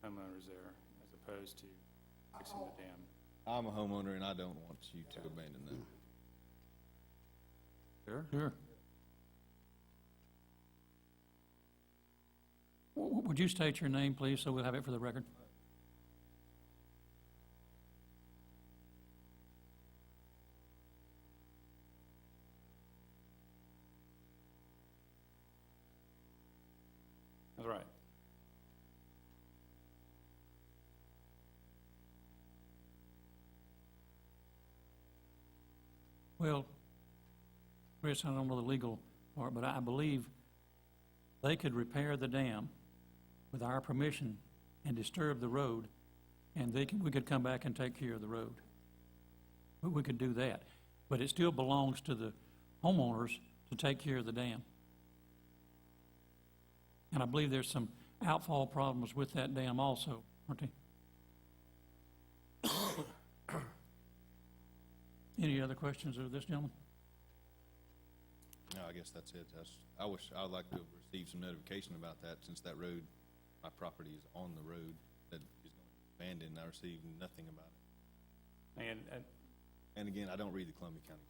homeowners there, as opposed to fixing the dam. I'm a homeowner and I don't want you to abandon that. Sure. Would you state your name, please, so we'll have it for the record? Well, Chris, I don't know the legal part, but I believe they could repair the dam with our permission and disturb the road, and we could come back and take care of the road. We could do that, but it still belongs to the homeowners to take care of the dam. And I believe there's some outfall problems with that dam also, aren't there? Any other questions of this gentleman? No, I guess that's it. I wish, I'd like to have received some notification about that, since that road, my property is on the road that is going to be abandoned. I received nothing about it. And again, I don't read the Columbia County.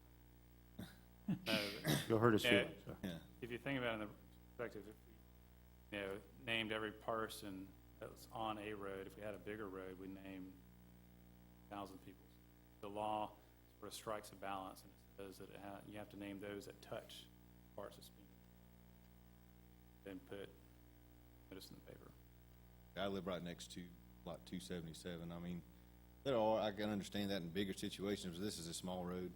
You'll hurt his Yeah. feelings. so. Yeah. If you think about it in the perspective, if we, named every person that was on a road, if we had a bigger road, we named 1,000 people. The law sort of strikes a balance, and it says that you have to name those that touch parts of Spinney. Then put notice in the paper. I live right next to Lot 277. I mean, I can understand that in bigger situations, but this is a small road,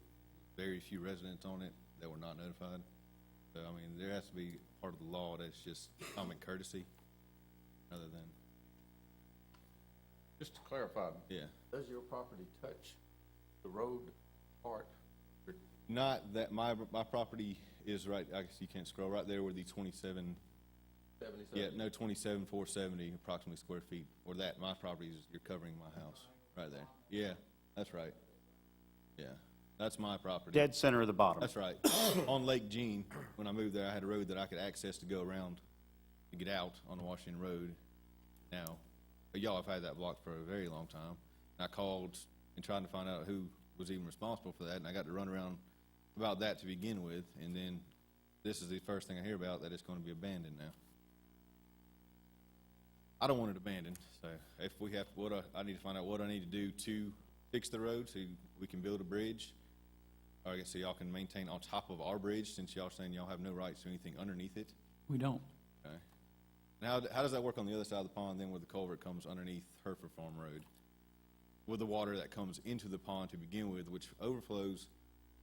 very few residents on it that were not notified. So, I mean, there has to be part of the law that's just common courtesy, rather than, Just to clarify, yeah. does your property touch the road part? Not that, my property is right, I guess you can't scroll, right there where the 27, 27,470 approximately square feet, or that, my property is, you're covering my house, right there. Yeah, that's right. Yeah, that's my property. Dead center of the bottom. That's right. On Lake Jean, when I moved there, I had a road that I could access to go around to get out on the Washington Road now. But y'all have had that blocked for a very long time. And I called and tried to find out who was even responsible for that, and I got to run around about that to begin with, and then this is the first thing I hear about, that it's going to be abandoned now. I don't want it abandoned, so if we have, I need to find out what I need to do to fix the road so we can build a bridge, or I guess so y'all can maintain on top of our bridge, since y'all saying y'all have no rights to anything underneath it. We don't. Okay. Now, how does that work on the other side of the pond then, where the culvert comes underneath Hereford Farm Road? With the water that comes into the pond to begin with, which overflows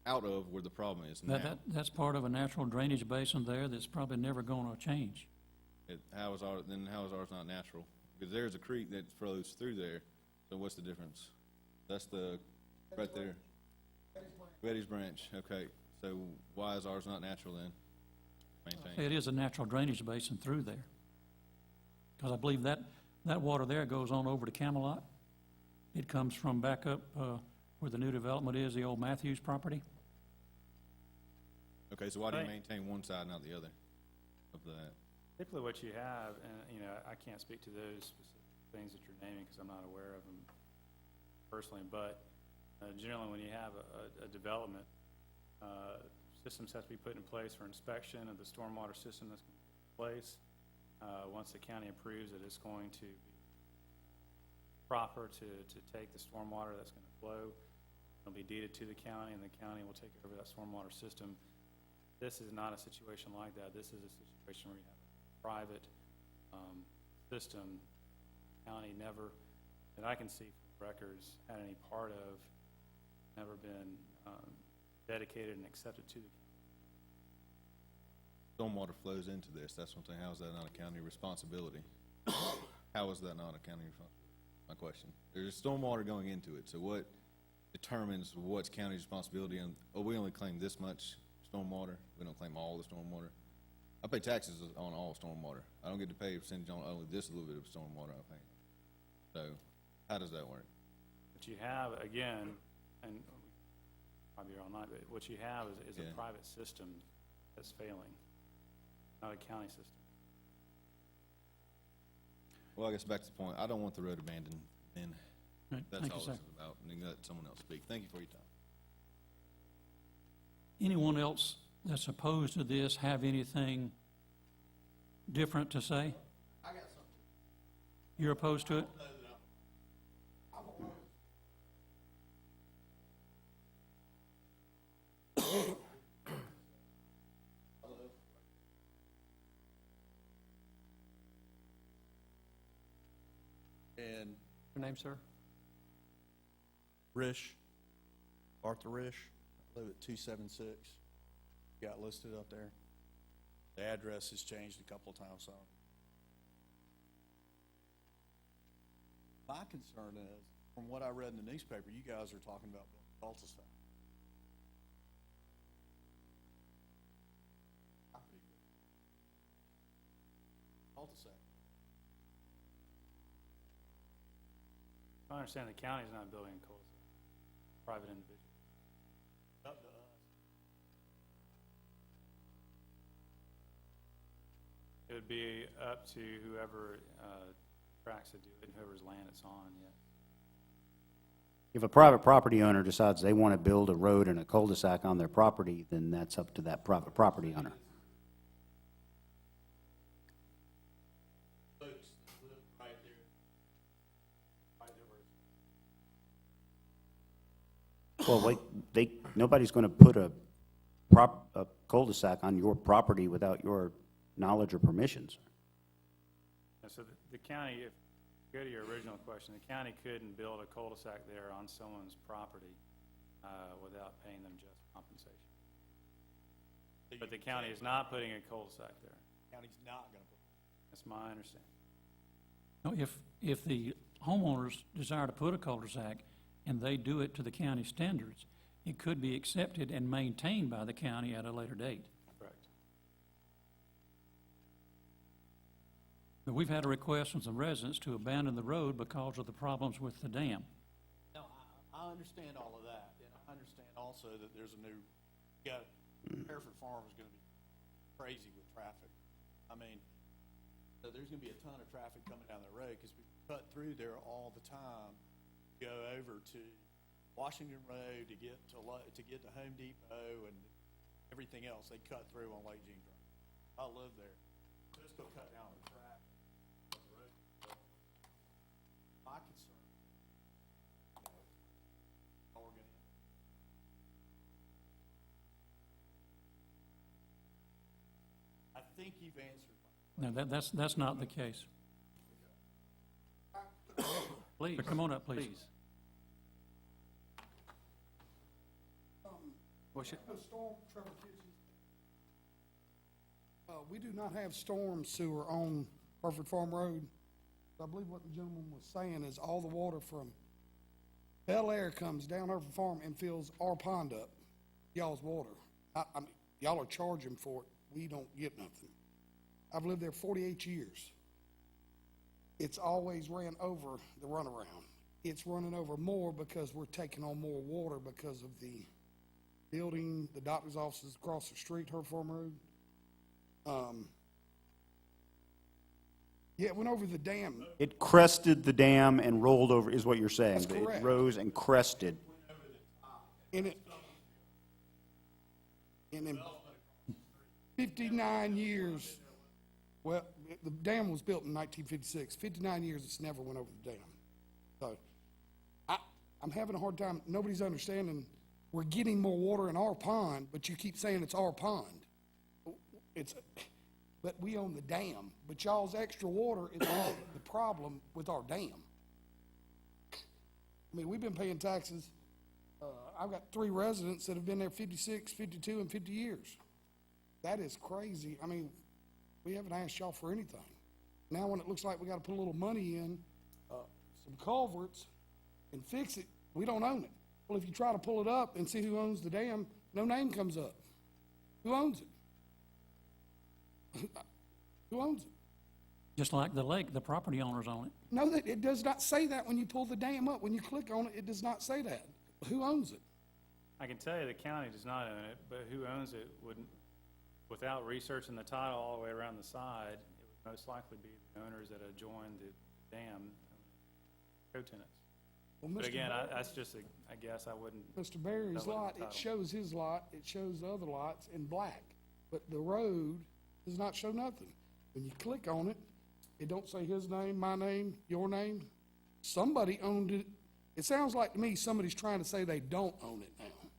out of where the problem is now. That's part of a natural drainage basin there that's probably never going to change. How is ours not natural? Because there's a creek that flows through there, so what's the difference? That's right there. Betty's Branch, okay. So why is ours not natural then? Maintained? It is a natural drainage basin through there. Because I believe that water there goes on over to Camelot. It comes from back up where the new development is, the old Matthews property. Okay, so why do you maintain one side, not the other of that? Typically what you have, and, I can't speak to those specific things that you're naming because I'm not aware of them personally, but generally when you have a development, systems have to be put in place for inspection of the stormwater system that's in place. Once the county approves it, it's going to be proper to take the stormwater that's going to flow. It'll be deeded to the county, and the county will take over that stormwater system. This is not a situation like that. This is a situation where you have a private system. County never, that I can see from records, had any part of, never been dedicated and accepted to the county. Stormwater flows into this, that's one thing. How is that not a county responsibility? How is that not a county responsibility? My question. There's stormwater going into it, so what determines what's county responsibility? And we only claim this much stormwater. We don't claim all the stormwater. I pay taxes on all stormwater. I don't get to pay a percentage on only this little bit of stormwater I pay. So, how does that work? What you have, again, and I'll be here all night, but what you have is a private system that's failing, not a county system. Well, I guess back to the point. I don't want the road abandoned, and Right. that's Thank all you, this sir. is about. And then let someone else speak. Thank you for your time. Anyone else that's opposed to this have anything different to say? I got something. You're opposed to it? I'm opposed. And Your name, sir? Rish, Arthur Rish, live at 276. Got listed up there. The address has changed a couple of times, so. My concern is, from what I read in the newspaper, you guys are talking about cul-de-sac. Cul-de-sac. I understand the county's not building a cul-de-sac, private individual. Up to us. It would be up to whoever tracks to do it, and whoever's land it's on, yeah. If a private property owner decides they want to build a road and a cul-de-sac on their property, then that's up to that private property owner. Folks that live right there where it's. Well, nobody's going to put a cul-de-sac on your property without your knowledge or permissions. And so the county, if you go to your original question, the county couldn't build a cul-de-sac there on someone's property without paying them just compensation. But the county is not putting a cul-de-sac there. County's not gonna put. That's my understanding. No, if the homeowners desire to put a cul-de-sac and they do it to the county standards, it could be accepted and maintained by the county at a later date. Correct. But we've had a request from some residents to abandon the road because of the problems with the dam. No, I understand all of that, and I understand also that there's a new, Hereford Farm is gonna be crazy with traffic. I mean, so there's gonna be a ton of traffic coming down the road, because we cut through there all the time, go over to Washington Road to get to Home Depot and everything else. They cut through on Lake Jean Drive. I live there. Just go cut down the traffic on the road. My concern, how we're gonna end up. I think you've answered my No, that's not the case. Please. Come on up, please. What's your, Storm Trevor Kitchens. We do not have storm sewer on Hereford Farm Road. I believe what the gentleman was saying is all the water from Bel Air comes down Hereford Farm and fills our pond up, y'all's water. I mean, y'all are charging for it. We don't get nothing. I've lived there 48 years. It's always ran over the runaround. It's running over more because we're taking on more water because of the building, the doctor's offices across the street, Hereford Farm Road. Yeah, it went over the dam. It crested the dam and rolled over, is what you're saying. That's correct. It rose and crested. And in 59 years, well, the dam was built in 1956. 59 years, it's never went over the dam. So I'm having a hard time. Nobody's understanding. We're getting more water in our pond, but you keep saying it's our pond. But we own the dam. But y'all's extra water is the problem with our dam. I mean, we've been paying taxes. I've got 3 residents that have been there 56, 52, and 50 years. That is crazy. I mean, we haven't asked y'all for anything. Now when it looks like we gotta put a little money in, some culverts and fix it, we don't own it. Well, if you try to pull it up and see who owns the dam, no name comes up. Who owns it? Who owns it? Just like the lake, the property owners own it. No, it does not say that when you pull the dam up. When you click on it, it does not say that. Who owns it? I can tell you the county does not own it, but who owns it wouldn't, without researching the title all the way around the side, it would most likely be the owners that adjoin the dam, co-tenants. Well, But Mr. again, Barry- I guess I wouldn't. Mr. Barry's know what lot, the it title- shows his lot, it shows the other lots in black. But the road does not show nothing. When you click on it, it don't say his name, my name, your name. Somebody owned it. It sounds like to me somebody's trying to say they don't own it now.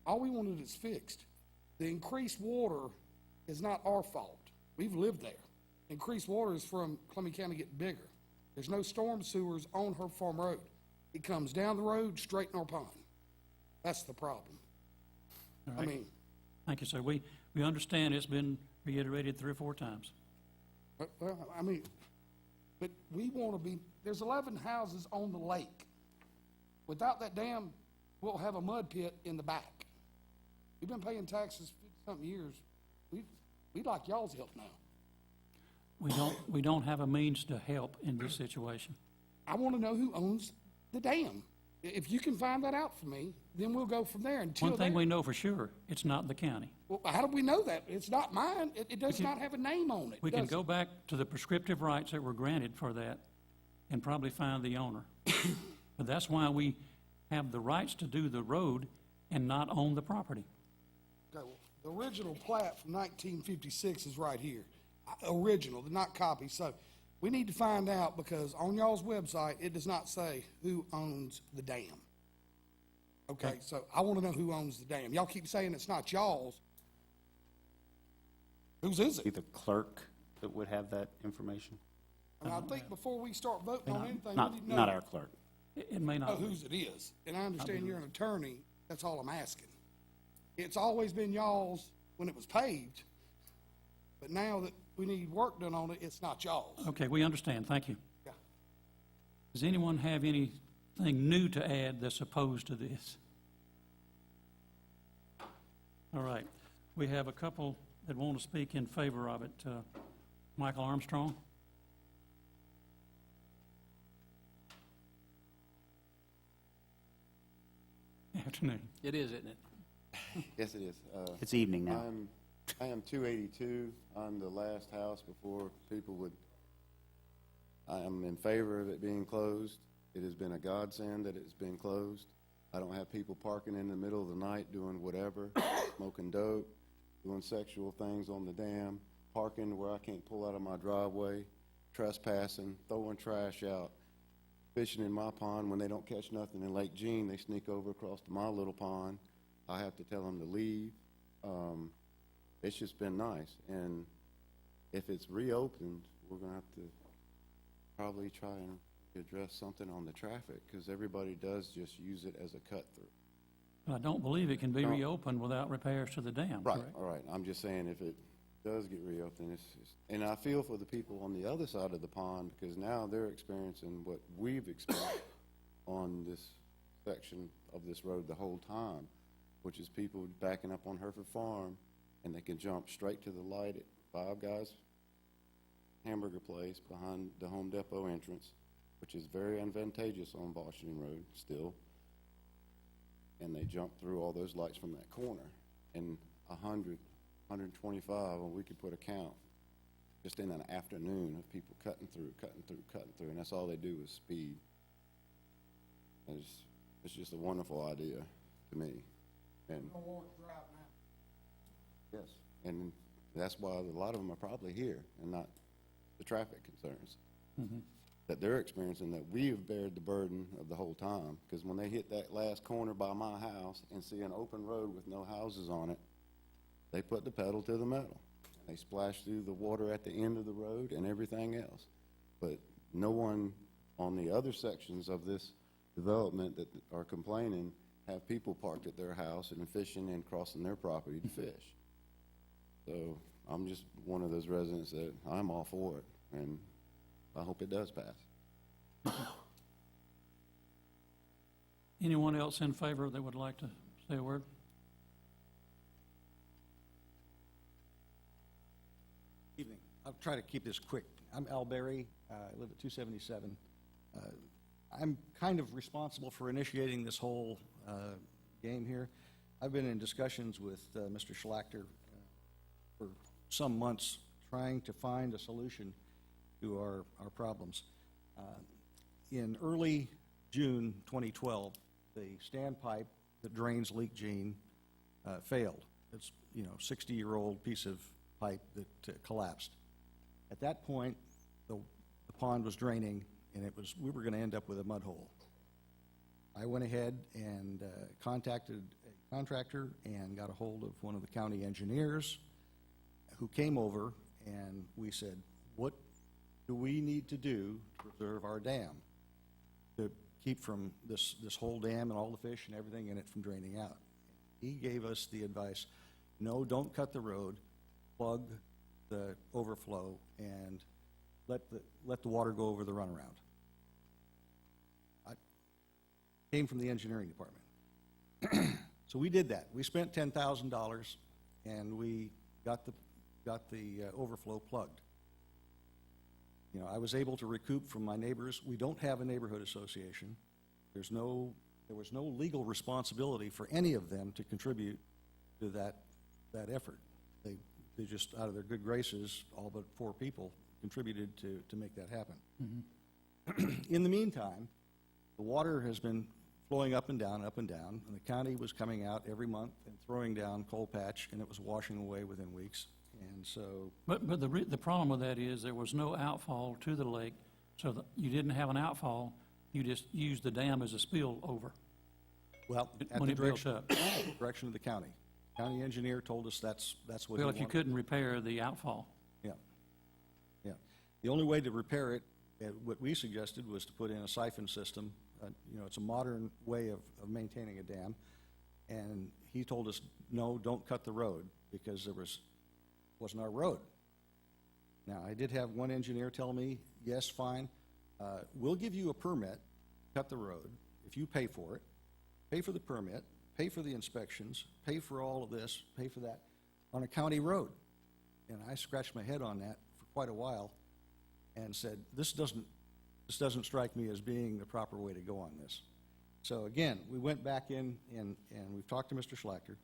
All we wanted is fixed. The increased water is not our fault. We've lived there. Increased water is from Columbia County getting bigger. There's no storm sewers on Herb Farm Road. It comes down the road straight in our pond. That's the problem. All I right. mean, Thank you, sir. We understand it's been reiterated 3 or 4 times. but we want to be, there's 11 houses on the lake. Without that dam, we'll have a mud pit in the back. We've been paying taxes 50-something years. We'd like y'all's help now. We don't have a means to help in this situation. I want to know who owns the dam. If you can find that out for me, then we'll go from there. Until One thing then- we know for sure, it's not the county. Well, how do we know that? It's not mine. It does not have a name on it. We can does go it? back to the prescriptive rights that were granted for that and probably find the owner. But that's why we have the rights to do the road and not own the property. Okay, well, the original plat from 1956 is right here. Original, not copy. So we need to find out, because on y'all's website, it does not say who owns the dam. Okay, so I want to know who owns the dam. Y'all keep saying it's not y'all's. Whose is Be it? the clerk that would have that information? And I think before we start voting on anything, we Not, need to know. not our clerk. It may know not be. whose it is. And I understand you're an attorney, that's all I'm asking. It's always been y'all's when it was paved, but now that we need work done on it, it's not y'all's. Okay, we understand. Thank you. Yeah. Does anyone have anything new to add that's opposed to this? All right. We have a couple that want to speak in favor of it. Michael Armstrong? Afternoon. It is, isn't it? Yes, it is. It's evening now. I am 282 on the last house before people would, I am in favor of it being closed. It has been a godsend that it's been closed. I don't have people parking in the middle of the night doing whatever, smoking dope, doing sexual things on the dam, parking where I can't pull out of my driveway, trespassing, throwing trash out, fishing in my pond. When they don't catch nothing in Lake Jean, they sneak over across to my little pond. I have to tell them to leave. It's just been nice. And if it's reopened, we're going to have to probably try and address something on the traffic, because everybody does just use it as a cut-through. I don't believe it can be No. reopened without repairs to the dam, Right, correct? all right. I'm just saying if it does get reopened, and I feel for the people on the other side of the pond, because now they're experiencing what we've experienced on this section of this road the whole time, which is people backing up on Hereford Farm, and they can jump straight to the light at Five Guys Hamburger Place behind the Home Depot entrance, which is very advantageous on Washington Road still. And they jump through all those lights from that corner. And 100, 125, and we could put a count just in an afternoon of people cutting through, and that's all they do is speed. And it's just a wonderful idea to me. And yes, and that's why a lot of them are probably here and not the traffic concerns that they're experiencing, that we have bared the burden of the whole time. Because when they hit that last corner by my house and see an open road with no houses on it, they put the pedal to the metal. They splash through the water at the end of the road and everything else. But no one on the other sections of this development that are complaining have people parked at their house and fishing and crossing their property to fish. So I'm just one of those residents that I'm all for it, and I hope it does pass. Anyone else in favor that would like to say a word? Evening. I'll try to keep this quick. I'm Al Berry. I live at 277. I'm kind of responsible for initiating this whole game here. I've been in discussions with Mr. Schlachter for some months trying to find a solution to our problems. In early June 2012, the standpipe that drains Lake Jean failed. It's, 60-year-old piece of pipe that collapsed. At that point, the pond was draining, and we were going to end up with a mud hole. I went ahead and contacted a contractor and got a hold of one of the county engineers, who came over, and we said, what do we need to do to preserve our dam? to keep from this whole dam and all the fish and everything in it from draining out. He gave us the advice, no, don't cut the road, plug the overflow, and let the water go over the runaround. I came from the engineering department. So we did that. We spent $10,000, and we got the overflow plugged. You know, I was able to recoup from my neighbors. We don't have a neighborhood association. There was no legal responsibility for any of them to contribute to that effort. They just, out of their good graces, all but 4 people contributed to make that happen. In the meantime, the water has been flowing up and down, and the county was coming out every month and throwing down coal patch, and it was washing away within weeks. And so, But the problem with that is there was no outfall to the lake, so that you didn't have an outfall, you just used the dam as a spill over. well, at When the it builds up. direction of the county. County engineer told us that's what he Well, wanted. if you couldn't repair the outfall. Yeah. The only way to repair it, what we suggested was to put in a siphon system. You know, it's a modern way of maintaining a dam. And he told us, no, don't cut the road, because wasn't our road. Now, I did have one engineer tell me, yes, fine, we'll give you a permit, cut the road, if you pay for it, pay for the permit, pay for the inspections, pay for all of this, pay for that, on a county road. And I scratched my head on that for quite a while and said, this doesn't strike me as being the proper way to go on this. So again, we went back in and we've talked to Mr. Schlachter.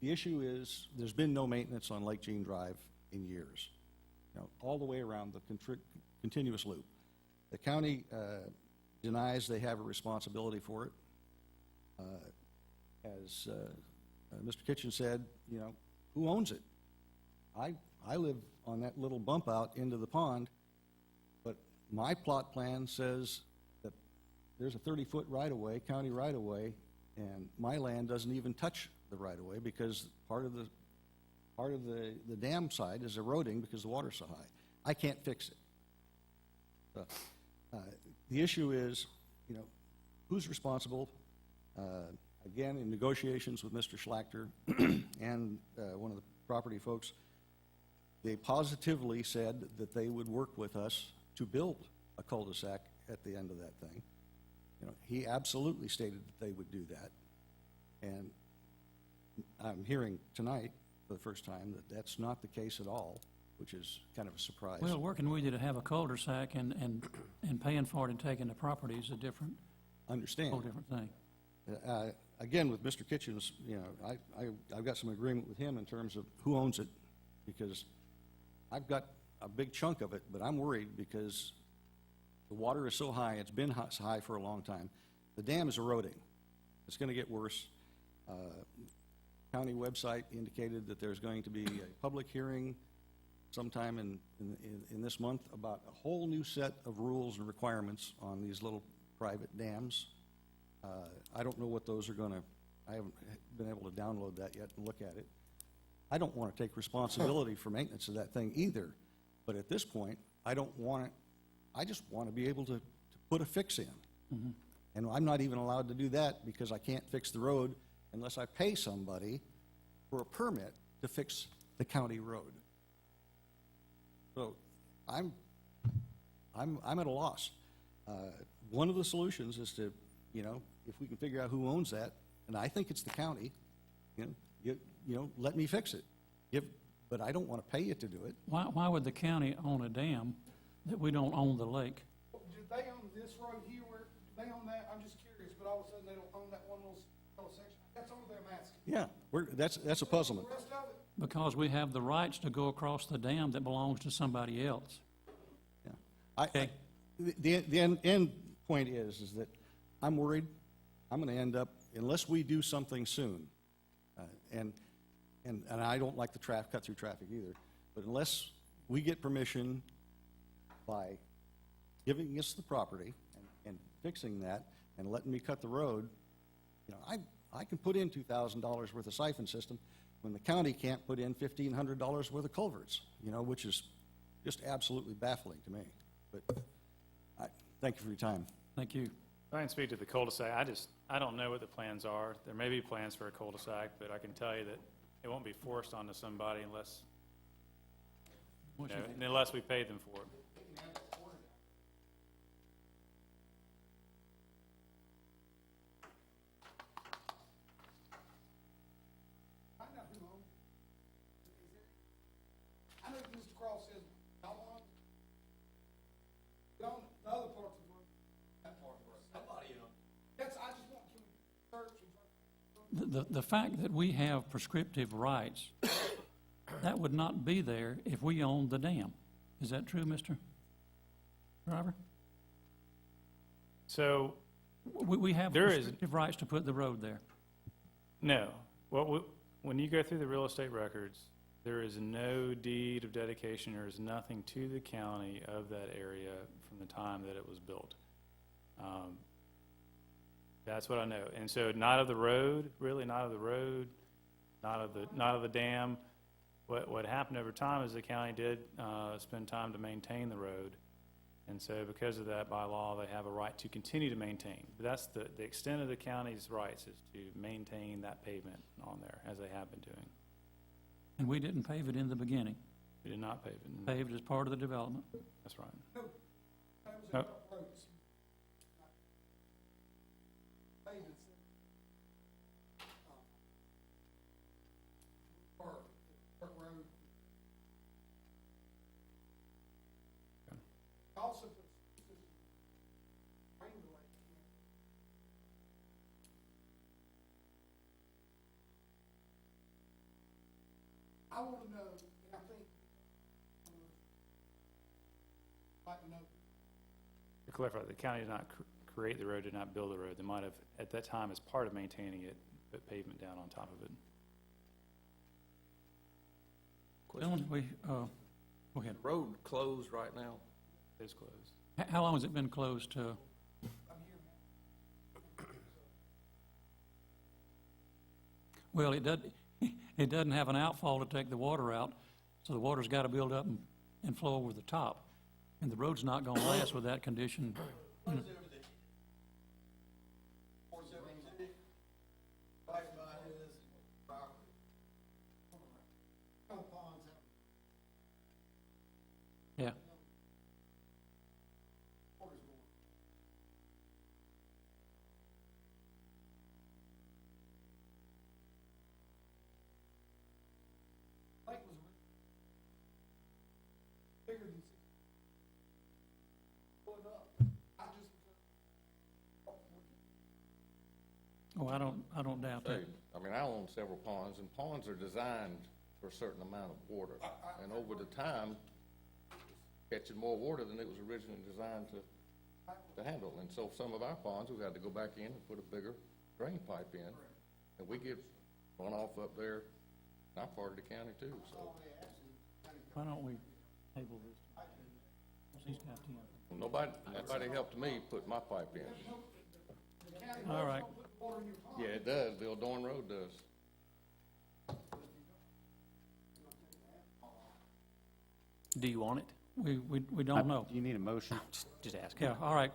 The issue is, there's been no maintenance on Lake Jean Drive in years, you know, all the way around the continuous loop. The county denies they have a responsibility for it. As Mr. Kitchen said, you know, who owns it? I live on that little bump out into the pond, but my plot plan says that there's a 30-foot right-of-way, county right-of-way, and my land doesn't even touch the right-of-way because part of the dam side is eroding because the water's so high. I can't fix it. So, the issue is, you know, who's responsible? Again, in negotiations with Mr. Schlachter and one of the property folks, they positively said that they would work with us to build a cul-de-sac at the end of that thing. You know, he absolutely stated that they would do that. And I'm hearing tonight for the first time that that's not the case at all, which is kind of a surprise. Well, working with you to have a cul-de-sac and paying for it and taking the property is a different, Understand. whole different thing. Again, with Mr. Kitchens, you know, I've got some agreement with him in terms of who owns it, because I've got a big chunk of it, but I'm worried because the water is so high, it's been high for a long time. The dam is eroding. It's going to get worse. County website indicated that there's going to be a public hearing sometime in this month about a whole new set of rules and requirements on these little private dams. I don't know what those are going to, I haven't been able to download that yet and look at it. I don't want to take responsibility for maintenance of that thing either, but at this point, I don't want it, I just want to be able to put a fix in. And I'm not even allowed to do that because I can't fix the road unless I pay somebody for a permit to fix the county road. So I'm at a loss. One of the solutions is to, you know, if we can figure out who owns that, and I think it's the county, you know, let me fix it. But I don't want to pay you to do it. Why would the county own a dam that we don't own the lake? Do they own this road here? Do they own that? I'm just curious, but all of a sudden they don't own that one little section. That's all I'm asking. Yeah, that's a puzzlement. The rest of it, Because we have the rights to go across the dam that belongs to somebody else. Yeah. The end point is that I'm worried I'm going to end up, unless we do something soon, and I don't like the cut-through traffic either, but unless we get permission by giving us the property and fixing that and letting me cut the road, you know, I can put in $2,000 worth of siphon system when the county can't put in $1,500 worth of culverts, you know, which is just absolutely baffling to me. But Thank you for your time. Thank you. I can speak to the cul-de-sac. I don't know what the plans are. There may be plans for a cul-de-sac, but I can tell you that it won't be forced onto somebody unless, unless we pay them for it. I know Mr. Cross says, y'all want, the other parts of the road, that part of the road. Somebody else. That's, I just want to search and. The fact that we have prescriptive rights, that would not be there if we owned the dam. Is that true, Mr. Driver? So, We have There is- prescriptive rights to put the road there. no. When you go through the real estate records, there is no deed of dedication, there is nothing to the county of that area from the time that it was built. That's what I know. And so not of the road, really not of the road, not of the dam. What happened over time is the county did spend time to maintain the road. And so because of that, by law, they have a right to continue to maintain. But that's the extent of the county's rights is to maintain that pavement on there, as they have been doing. And we didn't pave it in the beginning. We did not pave it. Paved as part of the development. That's right. That was No. a road. Pavement. Park Road. Also put Rainbow Lake in. I want to know, and I think, like to know, To clarify, the county did not create the road, did not build the road. They might have, at that time, as part of maintaining it, put pavement down on top of it. Gentlemen, go ahead. Road closed right now. It is closed. How long has it been closed? Well, it doesn't have an outfall to take the water out, so the water's got to build up and flow over the top. And the road's not going to last with that condition. What is over there? 476, right by his property. couple ponds out. Yeah. Water's going. Lake was bigger than 6. Pull it up. I just. Oh, I don't doubt that. Hey, I mean, I own several ponds, and ponds are designed for a certain amount of water. And over the time, catching more water than it was originally designed to handle. And so some of our ponds, we've had to go back in and put a bigger drain pipe in. And we get runoff up there, in our part of the county too, so. Why don't we table this? He's got 10. Nobody helped me put my pipe in. All right. Yeah, it does, Bill Dorn Road does. Do you want it? We don't know. Do you need a motion? Just asking. Yeah, all right.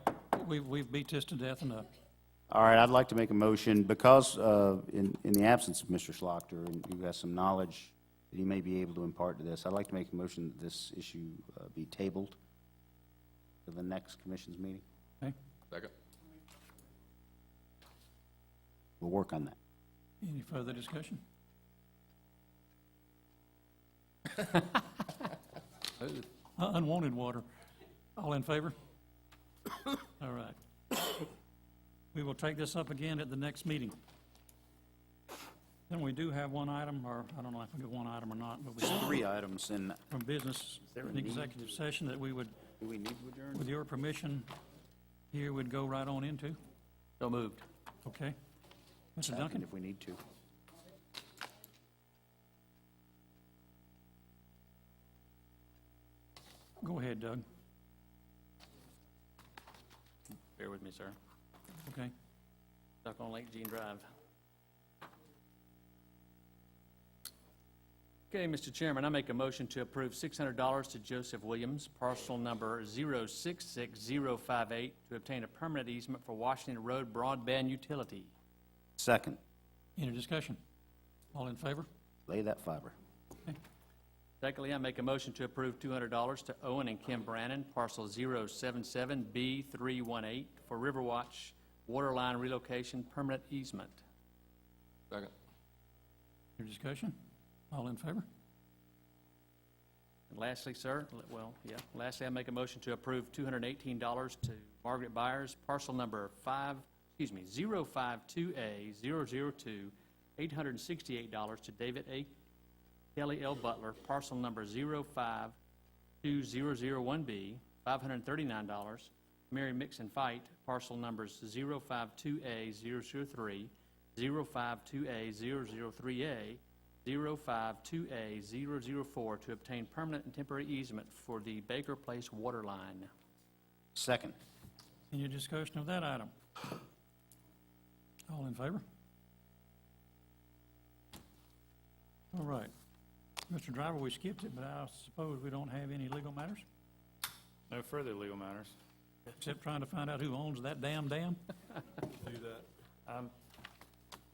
We've beat this to death enough. All right, I'd like to make a motion, because in the absence of Mr. Schlochter, and you have some knowledge that he may be able to impart to this, I'd like to make a motion that this issue be tabled to the next commission's meeting. Okay? Second. We'll work on that. Any further discussion? Unwanted water. All in favor? All right. We will take this up again at the next meeting. Then we do have one item, or I don't know if we have one item or not, but we There's have 3 items, and from business, there a an need? executive session that we would, do we need to adjourn? with your permission, here would go right on into. So moved. Okay? Mr. Second, Duncan? if we need to. Go ahead, Doug. Bear with me, sir. Okay? Stuck on Lake Jean Drive. Okay, Mr. Chairman, I make a motion to approve $600 to Joseph Williams, parcel number 066058, to obtain a permanent easement for Washington Road broadband utility. Second. Any discussion? All in favor? Lay that fiber. Secondly, I make a motion to approve $200 to Owen and Kim Brannon, parcel 077B318, for Riverwatch waterline relocation permanent easement. Second. Any discussion? All in favor? And lastly, sir, lastly, I make a motion to approve $218 to Margaret Byers, parcel number 052A002, $868 to David A. Kelly L. Butler, parcel number 0520001B, $539, Mary Mixon Fight, parcel numbers 052A003, 052A003A, 052A004, to obtain permanent and temporary easement for the Baker Place water line. Second. Any discussion of that item? All in favor? All right. Mr. Driver, we skipped it, but I suppose we don't have any legal matters, No further legal matters. except trying to find out who owns that damn dam? Do that. I'm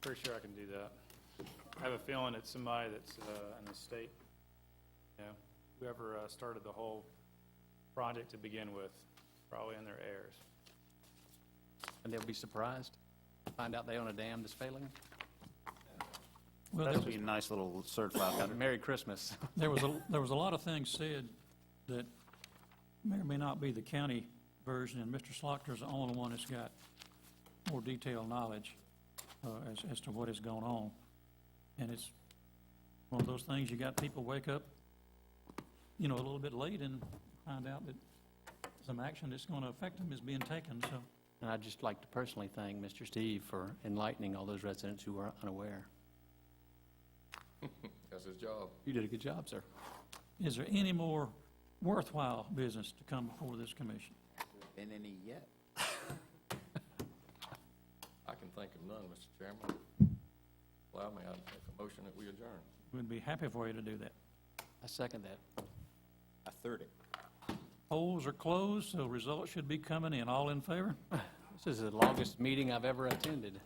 pretty sure I can do that. I have a feeling it's somebody that's in the state, you know, whoever started the whole project to begin with, probably in their heirs. And they'll be surprised to find out they own a dam that's failing. Well, That'd be a nice little certified letter. Merry Christmas. there was a lot of things said that may or may not be the county version, and Mr. Slaughter's the only one that's got more detailed knowledge as to what is going on. And it's one of those things, you got people wake up, you know, a little bit late and find out that some action that's going to affect them is being taken, so. And I'd just like to personally thank Mr. Steve for enlightening all those residents who were unaware. That's his job. You did a good job, sir. Is there any more worthwhile business to come before this commission? Been any yet? I can think of none, Mr. Chairman. Allow me, I'd make a motion that we adjourn. We'd be happy for you to do that. I second that. I third it. Polls are closed, so results should be coming in. All in favor? This is the longest meeting I've ever attended.